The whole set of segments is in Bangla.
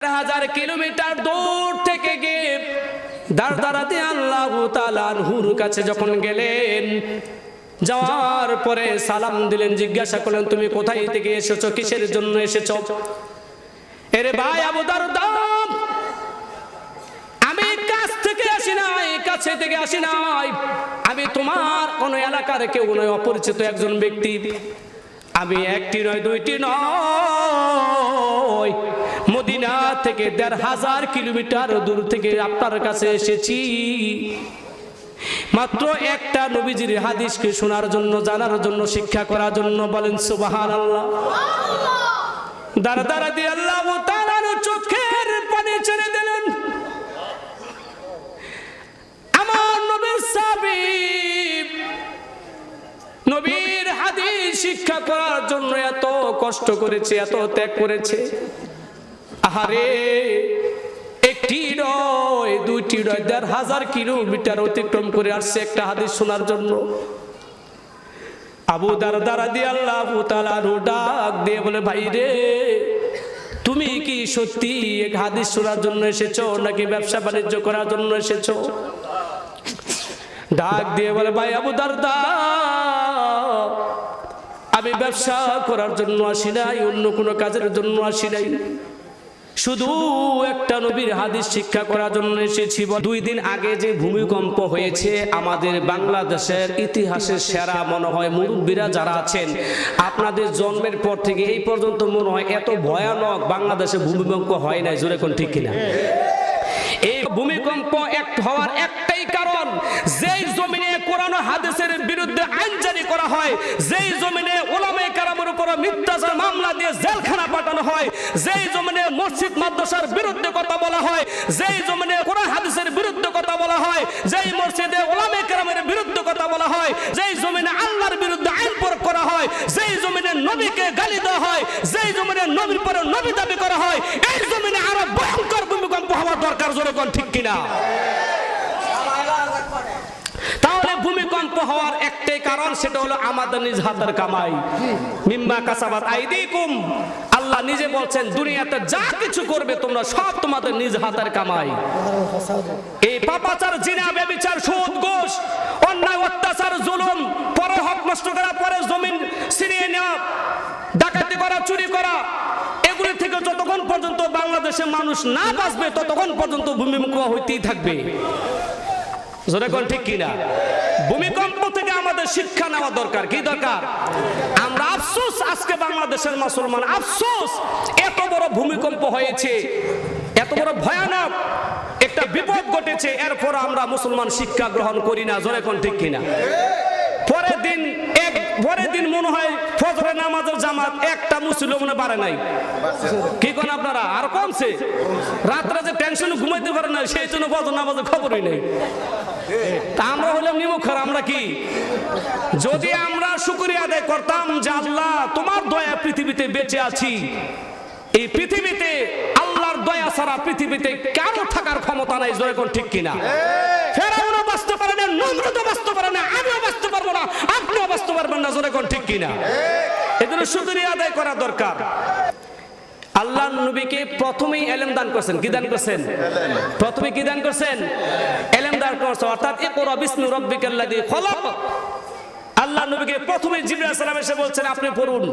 1000 কিলোমিটার দূর থেকে গিয়ে দারদারাতে আল্লাহু তাআলা আনহুর কাছে যখন গেলেন, যাওয়ার পরে সালাম দিলেন, জিজ্ঞাসা করলেন তুমি কোথায় থেকে এসেছো, কিসের জন্য এসেছো? এরে ভাই আবু দারদা, আমি কাছ থেকে আসি নাই, কাছে থেকে আসি নাই, আমি তোমার কোন এলাকার কেউ নয়, অপরিচিত একজন ব্যক্তি। আমি একটি নয় দুইটি নয়, মদিনা থেকে 1500 কিলোমিটার দূর থেকে আপনার কাছে এসেছি মাত্র একটা নবীজির হাদিসকে শোনার জন্য, জানার জন্য, শিক্ষা করার জন্য। বলেন সুবহানাল্লাহ। দারদার রাদিয়াল্লাহু তাআলা চোখের পানি ছেড়ে দিলেন। আমার নবীর সাহাবী, নবীর হাদিস শিক্ষা করার জন্য এত কষ্ট করেছে, এত ত্যাগ করেছে। আহারে, একটি নয় দুইটি নয়, 1500 কিলোমিটার অতিক্রম করে আসছে একটা হাদিস শোনার জন্য। আবু দারদা রাদিয়াল্লাহু তাআলা ডাক দিয়ে বলে, ভাই রে, তুমি কি সত্যি এক হাদিস শোনার জন্য এসেছো নাকি ব্যবসা বাণিজ্য করার জন্য এসেছো? ডাক দিয়ে বলে, ভাই আবু দারদা, আমি ব্যবসা করার জন্য আসি নাই, অন্য কোনো কাজের জন্য আসি নাই, শুধু একটা নবীর হাদিস শিক্ষা করার জন্য এসেছি। 2 দিন আগে যে ভূমিকম্প হয়েছে, আমাদের বাংলাদেশের ইতিহাসের সেরা মনে হয় মুরব্বীরা যারা আছেন, আপনাদের জন্মের পর থেকে এই পর্যন্ত মনে হয় এত ভয়ানক বাংলাদেশে ভূমিকম্প হয় নাই। জোরে কোন ঠিক কিনা? এই ভূমিকম্প হওয়ার একটাই কারণ, যেই জমিনে কোরআন ও হাদিসের বিরুদ্ধে আইন জারি করা হয়, যেই জমিনে উলামায়ে কেরামের উপর মিথ্যাচার মামলা দিয়ে জেলখানা পাঠানো হয়, যেই জমিনে মসজিদ মাদ্রাসার বিরুদ্ধে কথা বলা হয়, যেই জমিনে কোরআন হাদিসের বিরুদ্ধে কথা বলা হয়, যেই মসজিদে উলামায়ে কেরামের বিরুদ্ধে কথা বলা হয়, যেই জমিনে আল্লাহর বিরুদ্ধে আইন প্রয়োগ করা হয়, যেই জমিনে নবীকে গালি দেওয়া হয়, যেই জমিনে নবীর পরে নবী দাবি করা হয়, এই জমিনে আরো ভয়ঙ্কর ভূমিকম্প হওয়ার দরকার। জোরে কোন ঠিক কিনা? তাহলে ভূমিকম্প হওয়ার একটাই কারণ, সেটা হলো আমাদের নিজ হাতের কামাই। মিম্মা কাসাবাত আইদিকুম, আল্লাহ নিজে বলছেন দুনিয়াতে যা কিছু করবে তোমরা সব তোমাদের নিজ হাতের কামাই। এই পাপাচার, জিনা, ব্যভিচার, সুদ, ঘুষ, অন্যায়, অত্যাচার, জুলুম, পরের হক নষ্ট করা, পরের জমিন ছিনিয়ে নেওয়া, ডাকাতি করা, চুরি করা, এগুলি থেকে যতক্ষণ পর্যন্ত বাংলাদেশের মানুষ না বাঁচবে ততক্ষণ পর্যন্ত ভূমিকম্প হইতেই থাকবে। জোরে কোন ঠিক কিনা? ভূমিকম্প থেকে আমাদের শিক্ষা নেওয়া দরকার। কি দরকার? আমরা আফসোস, আজকে বাংলাদেশের মুসলমান আফসোস, এত বড় ভূমিকম্প হয়েছে, এত বড় ভয়ানক একটা বিপদ ঘটেছে, এরপর আমরা মুসলমান শিক্ষা গ্রহণ করি না। জোরে কোন ঠিক কিনা? পরের দিন মনে হয় ফজরের নামাজের জামাত একটা মুসলমান বাড়ে নাই। কি কোন আপনারা? আর কমছে। রাত্রে যে টেনশনে ঘুমাইতে পারে না, সেই জন্য ফজর নামাজের খবরই নেই। তা আমরা হলাম নিমুখর। আমরা কি, যদি আমরা শুকরিয়া আদায় করতাম যে আল্লাহ তোমার দয়া পৃথিবীতে বেঁচে আছি, এই পৃথিবীতে আল্লাহর দয়া ছাড়া পৃথিবীতে কারো থাকার ক্ষমতা নাই। জোরে কোন ঠিক কিনা? ফেরাউনও বাঁচতে পারে না, নমরুদও বাঁচতে পারে না, আমিও বাঁচতে পারবো না, আপনিও বাঁচতে পারবেন না। জোরে কোন ঠিক কিনা? এজন্য শুকরিয়া আদায় করা দরকার। আল্লাহ নবীকে প্রথমেই ইলম দান করেছেন। কি দান করেছেন? প্রথমে কি দান করেছেন? ইলম দান করেছেন, অর্থাৎ ইকরা বিসমি রাব্বিকাল্লাযী খলাক। আল্লাহ নবীকে প্রথমে জিবরাইল আলাইহিস সালাম এসে বলছেন আপনি পড়ুন,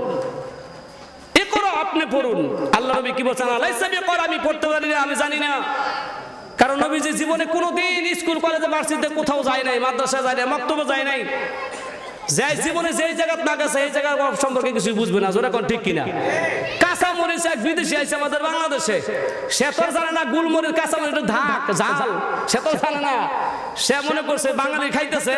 ইকরা, আপনি পড়ুন। আল্লাহ নবী কি বলছেন? আলাইসা বিকরা, আমি পড়তে পারি না, আমি জানি না। কারণ নবী যে জীবনে কোনোদিন স্কুল কলেজে ভার্সিটিতে কোথাও যায় নাই, মাদ্রাসা যায় নাই, মক্তবে যায় নাই। যে জীবনে যেই জায়গা না গেছে এই জায়গা সম্পর্কে কিছু বুঝবে না। জোরে কোন ঠিক কিনা? কাঁচা মরিচ এক বিদেশি আইছে আমাদের বাংলাদেশে, সে তো জানে না গুলমরিচ, কাঁচা মরিচ ধাক ঝাল, সে তো জানে না। সে মনে করছে বাঙালি খাইতেছে,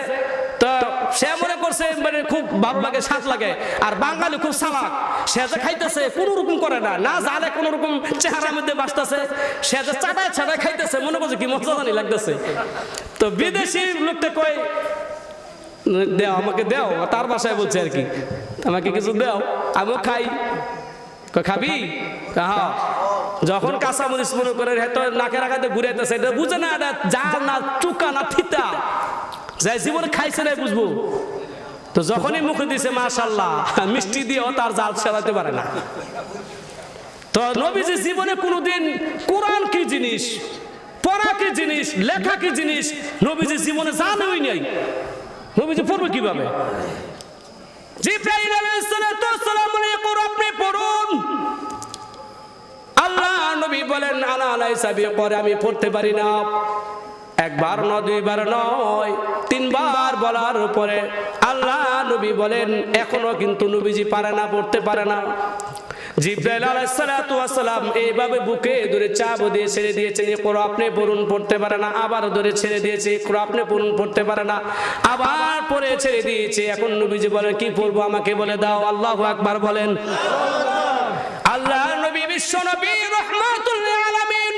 তো সে মনে করছে মানে খুব ভালো লাগে, স্বাদ লাগে। আর বাঙালি খুব চালাক, সে যে খাইতেছে কোনো রকম করে না, না জালে কোনো রকম চেহারার মধ্যে বাঁচতেছে, সে যে চাটায় চাটায় খাইতেছে, মনে করছে কি মজা জানি লাগতেছে। তো বিদেশি লোকটা কই, দেও আমাকে দেও, তার বাসায় বলছে আর কি, আমাকে কিছু দেও, আমিও খাই। খাবি? হ্যাঁ। যখন কাঁচামরিচ মনে করে নাকে রাখাতে ঘুরাইতেছে, এটা বুঝে না এটা জাল না চুকা না থিতা, যাই জীবনে খাইছে না বুঝবো। তো যখনই মুখে দিছে মাশাআল্লাহ মিষ্টি দিয়েও তার জাল সেরাতে পারে না। তো নবীজি জীবনে কোনোদিন কোরআন কি জিনিস, পড়া কি জিনিস, লেখা কি জিনিস নবীজি জীবনে জানেই নাই। নবীজি পড়বে কিভাবে? জিবরাইল আলাইহিস সালাম বলে আপনি পড়ুন। আল্লাহ নবী বলেন আনা লাইসা বিকর, আমি পড়তে পারি না। একবার নয়, দুইবার নয়, তিনবার বলার পরে আল্লাহ নবী বলেন এখনো কিন্তু নবীজি পারে না, পড়তে পারে না। জিবরাইল আলাইহিস সালাতু ওয়াস সালাম এইভাবে বুকে ধরে চাপ দিয়ে ছেড়ে দিয়েছেন, ইকরা আপনি পড়ুন, পড়তে পারে না। আবার ধরে ছেড়ে দিয়েছে, ইকরা আপনি পড়ুন, পড়তে পারে না। আবার পরে ছেড়ে দিয়েছে। এখন নবীজি বলেন কি পড়বো আমাকে বলে দাও। আল্লাহু আকবার বলেন। আল্লাহ নবী বিশ্ব নবী রাহমাতুল লিল আলামিন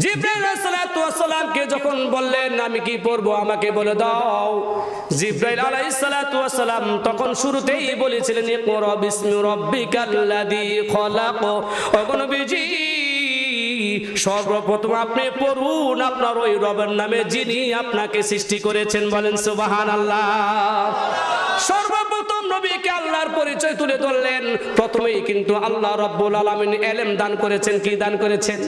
জিবরাইল আলাইহিস সালামকে যখন বললেন আমি কি পড়বো আমাকে বলে দাও, জিবরাইল আলাইহিস সালাম তখন শুরুতেই বলেছিলেন ইকরা বিসমি রাব্বিকাল্লাযী খলাক। ওগো নবীজি সর্বপ্রথম আপনি পড়ুন আপনার ওই রবের নামে যিনি আপনাকে সৃষ্টি করেছেন। বলেন সুবহানাল্লাহ। সর্বপ্রথম নবীকে আল্লাহর পরিচয় তুলে ধরলেন। প্রথমেই কিন্তু আল্লাহ রাব্বুল আলামিন ইলম দান করেছেন। কি দান করেছেন?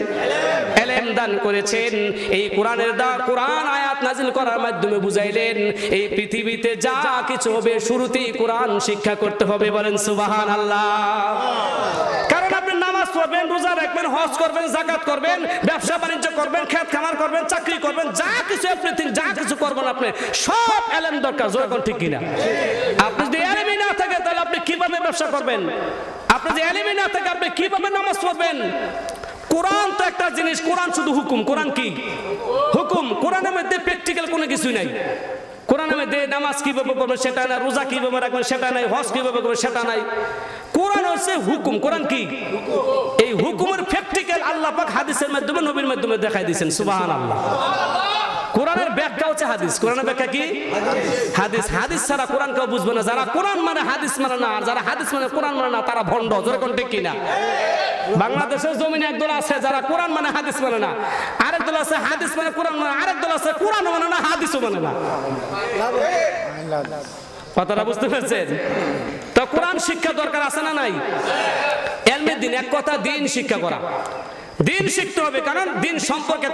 ইলম দান করেছেন। এই কোরআন আয়াত নাজিল করার মাধ্যমে বুঝাইলেন এই পৃথিবীতে যা কিছু হবে শুরুতেই কোরআন শিক্ষা করতে হবে। বলেন সুবহানাল্লাহ। কারণ আপনি নামাজ পড়বেন, রোজা রাখবেন, হজ করবেন, যাকাত করবেন, ব্যবসা বাণিজ্য করবেন, খেত খামার করবেন, চাকরি করবেন, যা কিছু এভরিথিং যা কিছু করবেন আপনি সব ইলম দরকার। জোরে কোন ঠিক কিনা? আপনি যদি ইলমই না থাকে তাহলে আপনি কিভাবে ব্যবসা করবেন? আপনি যদি ইলমই না থাকে আপনি কিভাবে নামাজ পড়বেন? কোরআন তো একটা জিনিস, কোরআন শুধু হুকুম। কোরআন কি? হুকুম। কোরআনের মধ্যে প্র্যাকটিক্যাল কোনো কিছুই নাই। কোরআনের মধ্যে নামাজ কিভাবে পড়বেন সেটা নাই, রোজা কিভাবে রাখবেন সেটা নাই, হজ কিভাবে করবেন সেটা নাই। কোরআন হচ্ছে হুকুম। কোরআন কি? এই হুকুমের প্র্যাকটিক্যাল আল্লাহ পাক হাদিসের মাধ্যমে নবীর মাধ্যমে দেখাই দিয়েছেন। সুবহানাল্লাহ। কোরআনের ব্যাখ্যা হচ্ছে হাদিস। কোরআনের ব্যাখ্যা কি? হাদিস। হাদিস ছাড়া কোরআন কেউ বুঝবে না। যারা কোরআন মানে হাদিস মানে না, আর যারা হাদিস মানে কোরআন মানে না তারা ভণ্ড। জোরে কোন ঠিক কিনা? বাংলাদেশের জমিনে একদল আছে যারা কোরআন মানে হাদিস মানে না, আরেক দল আছে হাদিস মানে কোরআন মানে, আরেক দল আছে কোরআন মানে না হাদিসও মানে না। কথাটা বুঝতে পেরেছেন? তো কোরআন শিক্ষা দরকার আছে না নাই? ইলমে দ্বীন, এক কথা দ্বীন শিক্ষা করা। দ্বীন শিখতে হবে। কারণ দ্বীন সম্পর্কে,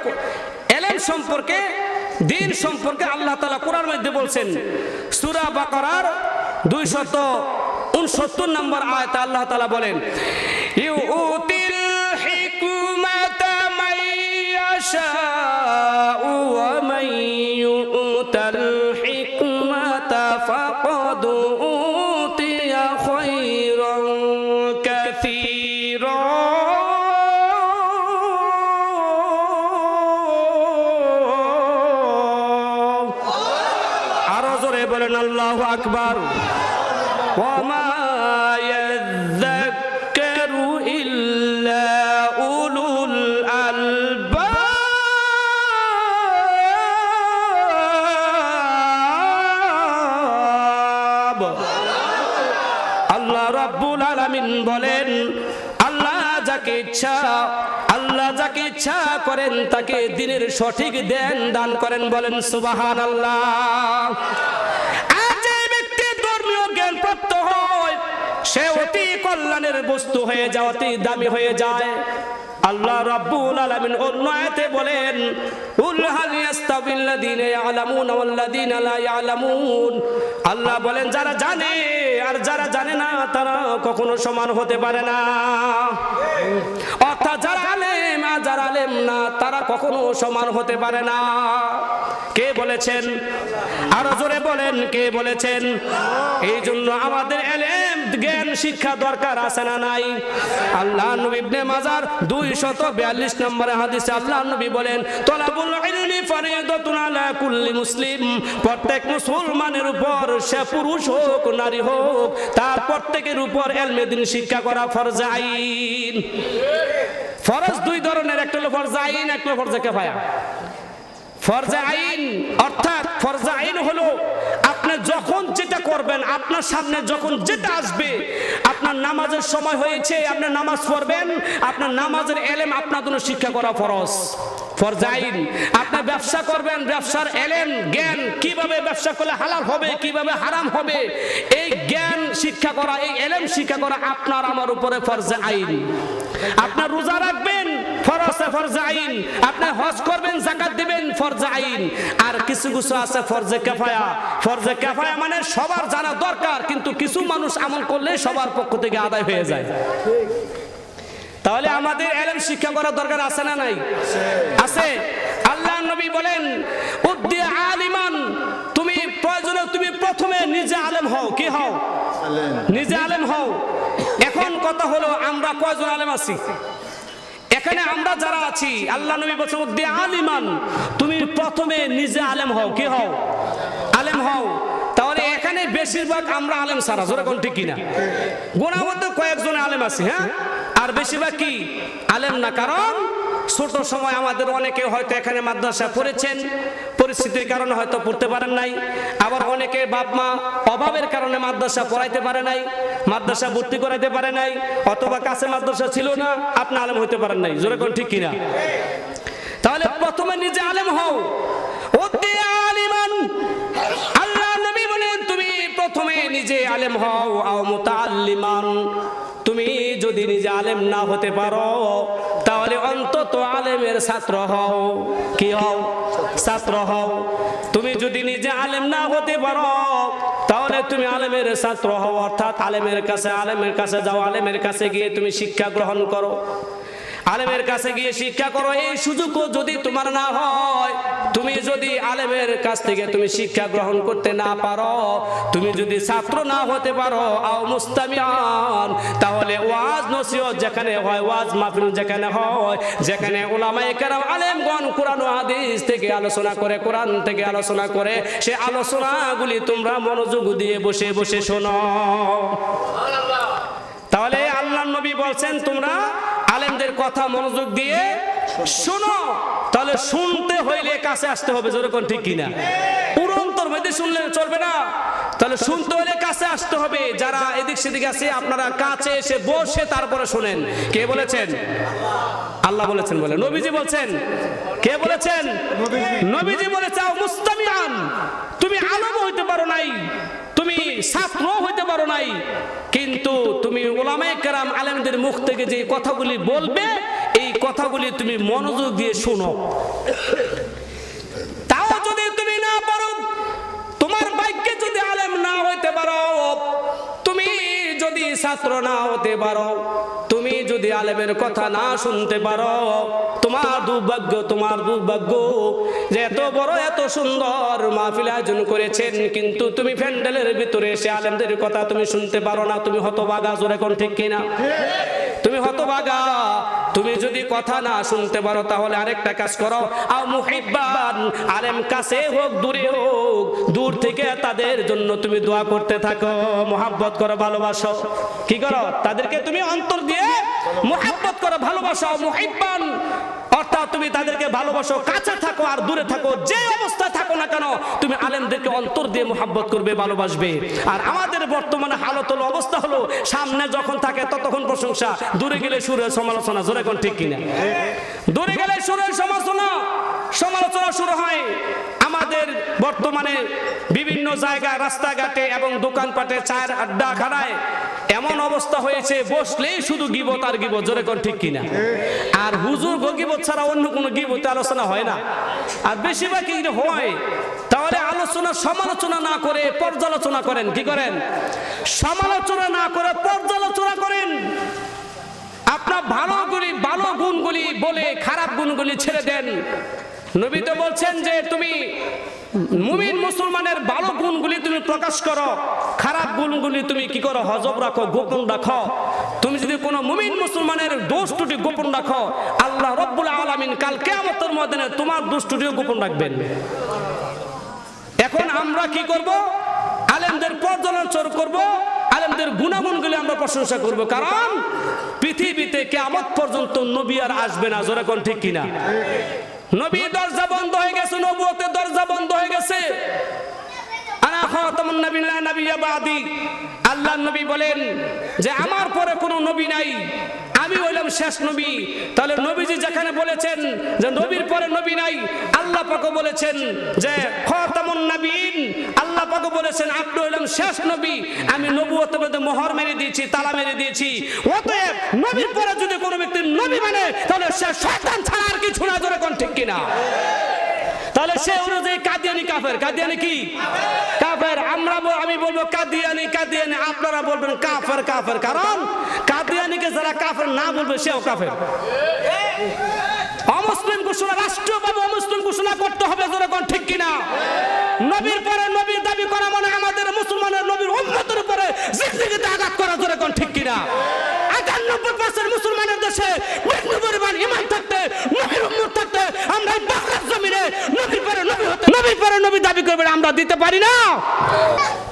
ইলম সম্পর্কে, দ্বীন সম্পর্কে আল্লাহ তাআলা কোরআনের মধ্যে বলছেন। সূরা বাকারার 269 নম্বর আয়াতে আল্লাহ তাআলা বলেন ইউতিল হিকমাতা মান ইয়াশাউ ওয়া মান ইউতাল হিকমাতা ফাকাদ উতিয়া খায়রান কাসীরা। আরো জোরে বলেন আল্লাহু আকবার। ওয়া মা ইয়াযাক্কারু ইল্লা উলুল আলবাব। আল্লাহ রাব্বুল আলামিন বলেন আল্লাহ যাকে ইচ্ছা করেন তাকে দ্বীনের সঠিক জ্ঞান দান করেন। বলেন সুবহানাল্লাহ। আর যে ব্যক্তি ধর্মীয় জ্ঞান প্রাপ্ত হয় সে অতি কল্যাণের বস্তু হয়ে যায়, অতি দামি হয়ে যায়। আল্লাহ রাব্বুল আলামিন অন্য আয়াতে বলেন কুল হাল ইয়াস্তাবিল্লাযীনা ইয়ালামুনা ওয়াল্লাযীনা লা ইয়ালামুন। আল্লাহ বলেন যারা জানে আর যারা জানে না তারা কখনো সমান হতে পারে না। অর্থাৎ যারা আলেম আর যারা আলেম না তারা কখনো সমান হতে পারে না। কে বলেছেন? আরো জোরে বলেন কে বলেছেন? এই জন্য আমাদের ইলম জ্ঞান শিক্ষা দরকার আছে না নাই? আল্লাহ নবী ইবনে মাজার 242 নম্বর হাদিসে আল্লাহ নবী বলেন তলাবুল ইলমি ফরিদাতুন আলা কুল্লি মুসলিম। প্রত্যেক মুসলমানের উপর সে পুরুষ হোক নারী হোক তার প্রত্যেকের উপর ইলমে দ্বীন শিক্ষা করা ফরজ আইন। ফরজ দুই ধরনের, একটা হলো ফরজ আইন, একটা হলো ফরজ কিফায়া। ফরজ আইন অর্থাৎ ফরজ আইন হলো আপনি যখন যেটা করবেন, আপনার সামনে যখন যেটা আসবে, আপনার নামাজের সময় হয়েছে আপনি নামাজ পড়বেন, আপনার নামাজের ইলম আপনার জন্য শিক্ষা করা ফরজ। ফরজে আইন। আপনি ব্যবসা করবেন, ব্যবসার এলেম জ্ঞান, কিভাবে ব্যবসা করলে হালাল হবে, কিভাবে হারাম হবে, এই জ্ঞান শিক্ষা করা, এই এলেম শিক্ষা করা আপনার আমার উপরে ফরজে আইন। আপনার রোজা রাখবেন, ফরজে আইন। আপনি হজ করবেন, যাকাত দিবেন, ফরজে আইন। আর কিছু কিছু আছে ফরজে কিফায়া। ফরজে কিফায়া মানে সবার জানা দরকার, কিন্তু কিছু মানুষ আমল করলে সবার পক্ষ থেকে আদায় হয়ে যায়। তাহলে আমাদের এলেম শিক্ষা করার দরকার আছে না নাই? আছে। আল্লাহ নবী বলেন উদ্দি আলিমান, তুমি প্রয়োজনে তুমি প্রথমে নিজে আলেম হও। কি হও? নিজে আলেম হও। এখন কথা হলো আমরা কয়জন আলেম আছি এখানে? আমরা যারা আছি, আল্লাহ নবী বলেন উদ্দি আলিমান, তুমি প্রথমে নিজে আলেম হও। কি হও? আলেম হও। তাহলে এখানে বেশিরভাগ আমরা আলেম ছাড়া, জোরে কোন ঠিক কিনা? গোনার মধ্যে কয়েকজন আলেম আছে, হ্যাঁ, আর বেশিরভাগ কি আলেম না। কারণ ছোট সময় আমাদের অনেকে হয়তো এখানে মাদ্রাসা পড়েছেন, পরিস্থিতির কারণে হয়তো পড়তে পারেন নাই। আবার অনেকে বাপ মা অভাবের কারণে মাদ্রাসা পড়াইতে পারে নাই, মাদ্রাসা ভর্তি করাইতে পারে নাই, অথবা কাছে মাদ্রাসা ছিল না, আপনি আলেম হইতে পারেন নাই। জোরে কোন ঠিক কিনা? তাহলে প্রথমে নিজে আলেম হও। উদ্দি আলিমান, আল্লাহ নবী বলেন তুমি প্রথমে নিজে আলেম হও। আও মুতাআল্লিমান, তুমি যদি নিজে আলেম না হতে পারো তাহলে অন্তত আলেমের ছাত্র হও। কি হও? ছাত্র হও। তুমি যদি নিজে আলেম না হতে পারো তাহলে তুমি আলেমের ছাত্র হও, অর্থাৎ আলেমের কাছে যাও, আলেমের কাছে গিয়ে তুমি শিক্ষা গ্রহণ করো, আলেমের কাছে গিয়ে শিক্ষা করো। এই সুযোগও যদি তোমার না হয়, তুমি যদি আলেমের কাছ থেকে তুমি শিক্ষা গ্রহণ করতে না পারো, তুমি যদি ছাত্র না হতে পারো, আও মুস্তামিআন, তাহলে ওয়াজ নসিহত যেখানে হয়, ওয়াজ মাহফিল যেখানে হয়, যেখানে উলামায়ে কেরাম আলেমগণ কোরআন ও হাদিস থেকে আলোচনা করে, কোরআন থেকে আলোচনা করে, সেই আলোচনাগুলি তোমরা মনোযোগ দিয়ে বসে বসে শোনো। তাহলে আল্লাহর নবী বলছেন তোমরা আলেমদের কথা মনোযোগ দিয়ে শোনো। তাহলে শুনতে হইলে কাছে আসতে হবে। জোরে কোন ঠিক কিনা? পুরন্তর মধ্যে শুনলে চলবে না। তাহলে শুনতে হলে কাছে আসতে হবে। যারা এদিক সেদিক আছে আপনারা কাছে এসে বসে তারপরে শুনেন। কে বলেছেন? আল্লাহ বলেছেন। বলে নবীজি বলছেন। কে বলেছেন? নবীজি বলেছে মুস্তামিআন, তুমি আলেম হইতে পারো নাই, তুমি ছাত্র হইতে পারো নাই, কিন্তু তুমি উলামায়ে কেরাম আলেমদের মুখ থেকে যে কথাগুলি বলবে, এই কথাগুলি তুমি মনোযোগ দিয়ে শোনো। তাও যদি তুমি না পারো, তোমার ভাগ্যে যদি আলেম না হইতে পারো, তুমি যদি ছাত্র না হতে পারো, তুমি যদি আলেমের কথা না শুনতে পারো, তোমার দুর্ভাগ্য, তোমার দুর্ভাগ্য যে এত বড় এত সুন্দর মাহফিল আয়োজন করেছেন, কিন্তু তুমি প্যান্ডেলের ভিতরে এসে আলেমদের কথা তুমি শুনতে পারো না, তুমি হতভাগা। জোরে কোন ঠিক কিনা? তুমি হতভাগা। তুমি যদি কথা না শুনতে পারো তাহলে আরেকটা কাজ করো, আও মুহিব্বান, আলেম কাছে হোক দূরে হোক, দূর থেকে তাদের জন্য তুমি দোয়া করতে থাকো, মুহাব্বত করো, ভালোবাসো। কি করো? তাদেরকে তুমি অন্তর দিয়ে মুহাব্বত করো, ভালোবাসো। মুহিব্বান অর্থাৎ তুমি তাদেরকে ভালোবাসো, কাছে থাকো আর দূরে থাকো, যে অবস্থায় থাকো না কেন তুমি আলেমদেরকে অন্তর দিয়ে মুহাব্বত করবে, ভালোবাসবে। আর আমাদের বর্তমানে হালত হলো, অবস্থা হলো, সামনে যখন থাকে ততক্ষণ প্রশংসা, দূরে গেলে সুরের সমালোচনা। জোরে কোন ঠিক কিনা? দূরে গেলে সুরের সমালোচনা শুরু হয়। আমাদের বর্তমানে বিভিন্ন জায়গায়, রাস্তাঘাটে এবং দোকানপাটে, চায়ের আড্ডা খানায় এমন অবস্থা হয়েছে, বসলেই শুধু গীবত আর গীবত। জোরে কোন ঠিক কিনা? আর হুজুর গীবত ছাড়া অন্য কোনো গীবতে আলোচনা হয় না, আর বেশিরভাগ কি হয়। তাহলে আলোচনা সমালোচনা না করে পর্যালোচনা করেন। কি করেন? সমালোচনা না করে পর্যালোচনা করেন। আপনার ভালো গুণগুলি বলে খারাপ গুণগুলি ছেড়ে দেন। নবী তো বলছেন যে তুমি মুমিন মুসলমানের ভালো গুণগুলি তুমি প্রকাশ করো, খারাপ গুণগুলি তুমি কি করো? হজব রাখো, গোপন রাখো। তুমি যদি কোনো মুমিন মুসলমানের দোষ ত্রুটি গোপন রাখো, আল্লাহ রব্বুল আলামিন কাল কিয়ামতের ময়দানে তোমার দোষ ত্রুটিও গোপন রাখবেন। এখন আমরা কি করব? আলেমদের পর্যালোচনা করব, আলেমদের গুণাগুণগুলি আমরা প্রশংসা করব। কারণ পৃথিবীতে কিয়ামত পর্যন্ত নবী আর আসবে না। জোরে কোন ঠিক কিনা? নবী দরজা বন্ধ হয়ে গেছে, নবুয়তের দরজা বন্ধ হয়ে গেছে। আনা খাতামুন নবিয়্যিন লা নাবিয়্যা বাদি। আল্লাহর নবী বলেন যে আমার পরে কোনো নবী নাই, আমি হইলাম শেষ নবী। তাহলে নবীজি যেখানে বলেছেন যে নবীর পরে নবী নাই, আল্লাহ পাক বলেছেন যে খাতামুন নবীন, আল্লাহ পাক বলেছেন আপনি হইলাম শেষ নবী, আমি নবুয়তের মধ্যে মোহর মেরে দিয়েছি, তালা মেরে দিয়েছি। অতএব নবীর পরে যদি কোনো ব্যক্তি নবী মানে তাহলে সে শয়তান ছাড়া আর কিছু না, জোরে কোন ঠিক কিনা? তাহলে সে অনুযায়ী কাদিয়ানি কাফের। কাদিয়ানি কি? কাফের। আমি বলবো কাদিয়ানি কাদিয়ানি, আপনারা বলবেন কাফের কাফের। কারণ কাদিয়ানিকে যারা কাফের না বলবে সেও কাফের। অমুসলিম ঘোষণা, রাষ্ট্রীয়ভাবে অমুসলিম ঘোষণা করতে হবে, জোরে কোন ঠিক কিনা? নবীর পরে নবীর দাবি করা মানে আমাদের মুসলমানের নবীর উম্মতের উপরে জিগজিগিতে আঘাত করা, জোরে কোন ঠিক কিনা? 98% মুসলমানের দেশে বিপুল পরিমাণ ঈমান থাকতে, নবীর উম্মত থাকতে, আমরা এই বাংলার জমিনে নবীর পরে নবী হতে, নবীর পরে নবী দাবি করবেন আমরা দিতে পারি না।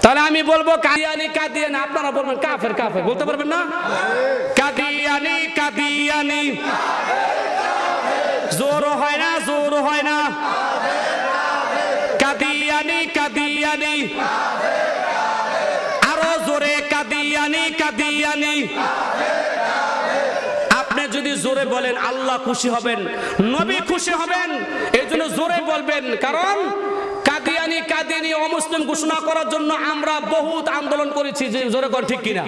তাহলে আমি বলবো কাদিয়ানি কাদিয়ানি, আপনারা বলবেন কাফের কাফের, বলতে পারবেন না? কাদিয়ানি কাদিয়ানি, জোর হয় না, জোর হয় না। কাদিয়ানি কাদিয়ানি, আরো জোরে কাদিয়ানি কাদিয়ানি। আপনি যদি জোরে বলেন আল্লাহ খুশি হবেন, নবী খুশি হবেন, এই জন্য জোরে বলবেন। কারণ কাদিয়ানি কাদিয়ানি অমুসলিম ঘোষণা করার জন্য আমরা বহুত আন্দোলন করেছি, যে জোরে কর ঠিক কিনা?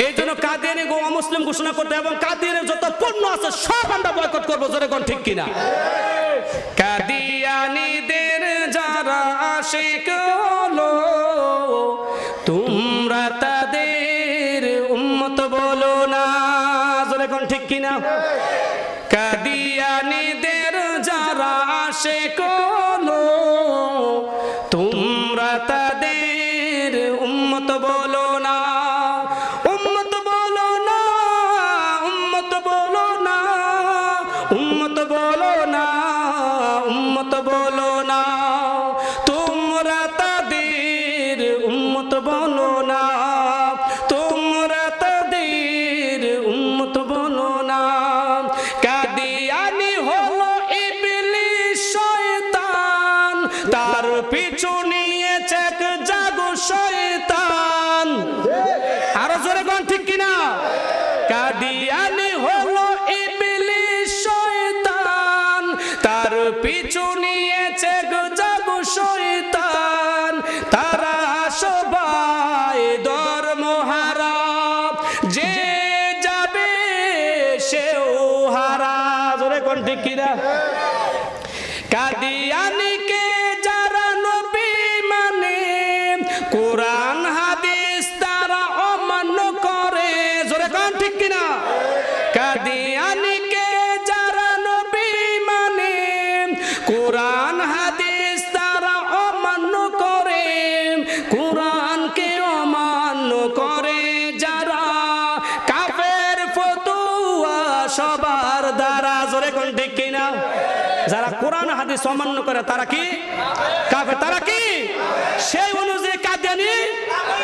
এই জন্য কাদিয়ানি অমুসলিম ঘোষণা করতে এবং কাদিয়ানের যত পণ্য আছে সব আমরা বয়কট করবো, জোরে কর ঠিক কিনা? কাদিয়ানিদের যারা আশিক হলো তোমরা তাদের উম্মত বলো না, জোরে কোন ঠিক কিনা? কাদিয়ানিদের যারা আশিক হলো তোমরা তাদের উম্মত বলো না, উম্মত বলো না, উম্মত বলো না, উম্মত বলো না, উম্মত বলো না, তোমরা তাদের উম্মত বলো না, তোমরা তাদের উম্মত বলো না। কাদিয়ানি হলো ইবলিস শয়তান, তার পিছু নিয়েছে এক জাগো শয়তান, আরো জোরে কোন ঠিক কিনা? কাদিয়ানি হলো ইবলিস শয়তান, তার পিছু নিয়েছে এক জাগো শয়তান, তারা সবাই ধর্মহারা, যে যাবে সেও হারা, জোরে কোন ঠিক কিনা? কাদিয়ানিকে যারা নবী মানে কোরআন হাদিস তারা অমান্য করে, জোরে কোন ঠিক কিনা? কাদিয়ানিকে যারা নবী মানে কোরআন হাদিস তারা অমান্য করে, কোরআনকে অমান্য করে যারা, কাফের ফতোয়া সবার দ্বারা, জোরে কোন ঠিক কিনা? যারা কোরআন হাদিস অমান্য করে তারা কি কাফের, তারা কি সেই অনুযায়ী কাদিয়ানি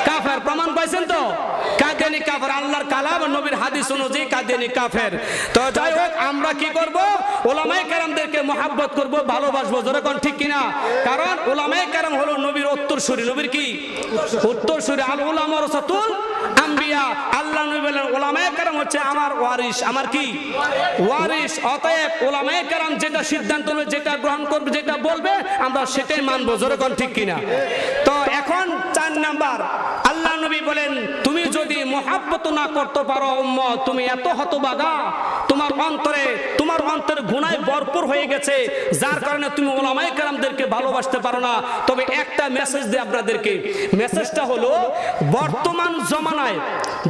কাফের। প্রমাণ পাইছেন তো? কাদিয়ানি কাফের, আল্লাহর কালাম আর নবীর হাদিস অনুযায়ী কাদিয়ানি কাফের। তো যাই হোক, আমরা কি করব? উলামায়ে কেরামদেরকে মহব্বত করব, ভালোবাসবো, জোরে কোন ঠিক কিনা? কারণ উলামায়ে কেরাম হলো নবীর উত্তরসূরি। নবীর কি উত্তরসূরি? আল উলামা ওয়ারাসাতুল আম্বিয়া। আল্লাহ নবী বলেন উলামায়ে কেরাম হচ্ছে আমার ওয়ারিস, আমার কি ওয়ারিস। অতএব উলামায়ে কেরাম যেটা সিদ্ধান্ত নেবে, যেটা গ্রহণ করবে, যেটা বলবে আমরা সেটাই মানবো, জোরে কোন ঠিক কিনা? তো এখন 4 নাম্বার, আল্লাহ নবী বলেন তুমি যদি মহব্বত না করতে পারো উম্মত, তুমি এত হতভাগা, তোমার অন্তরে গুনাহে ভরপুর হয়ে গেছে, যার কারণে তুমি উলামায়ে কেরামদেরকে ভালোবাসতে পারো না। তবে একটা মেসেজ দিই আপনাদেরকে, মেসেজটা হলো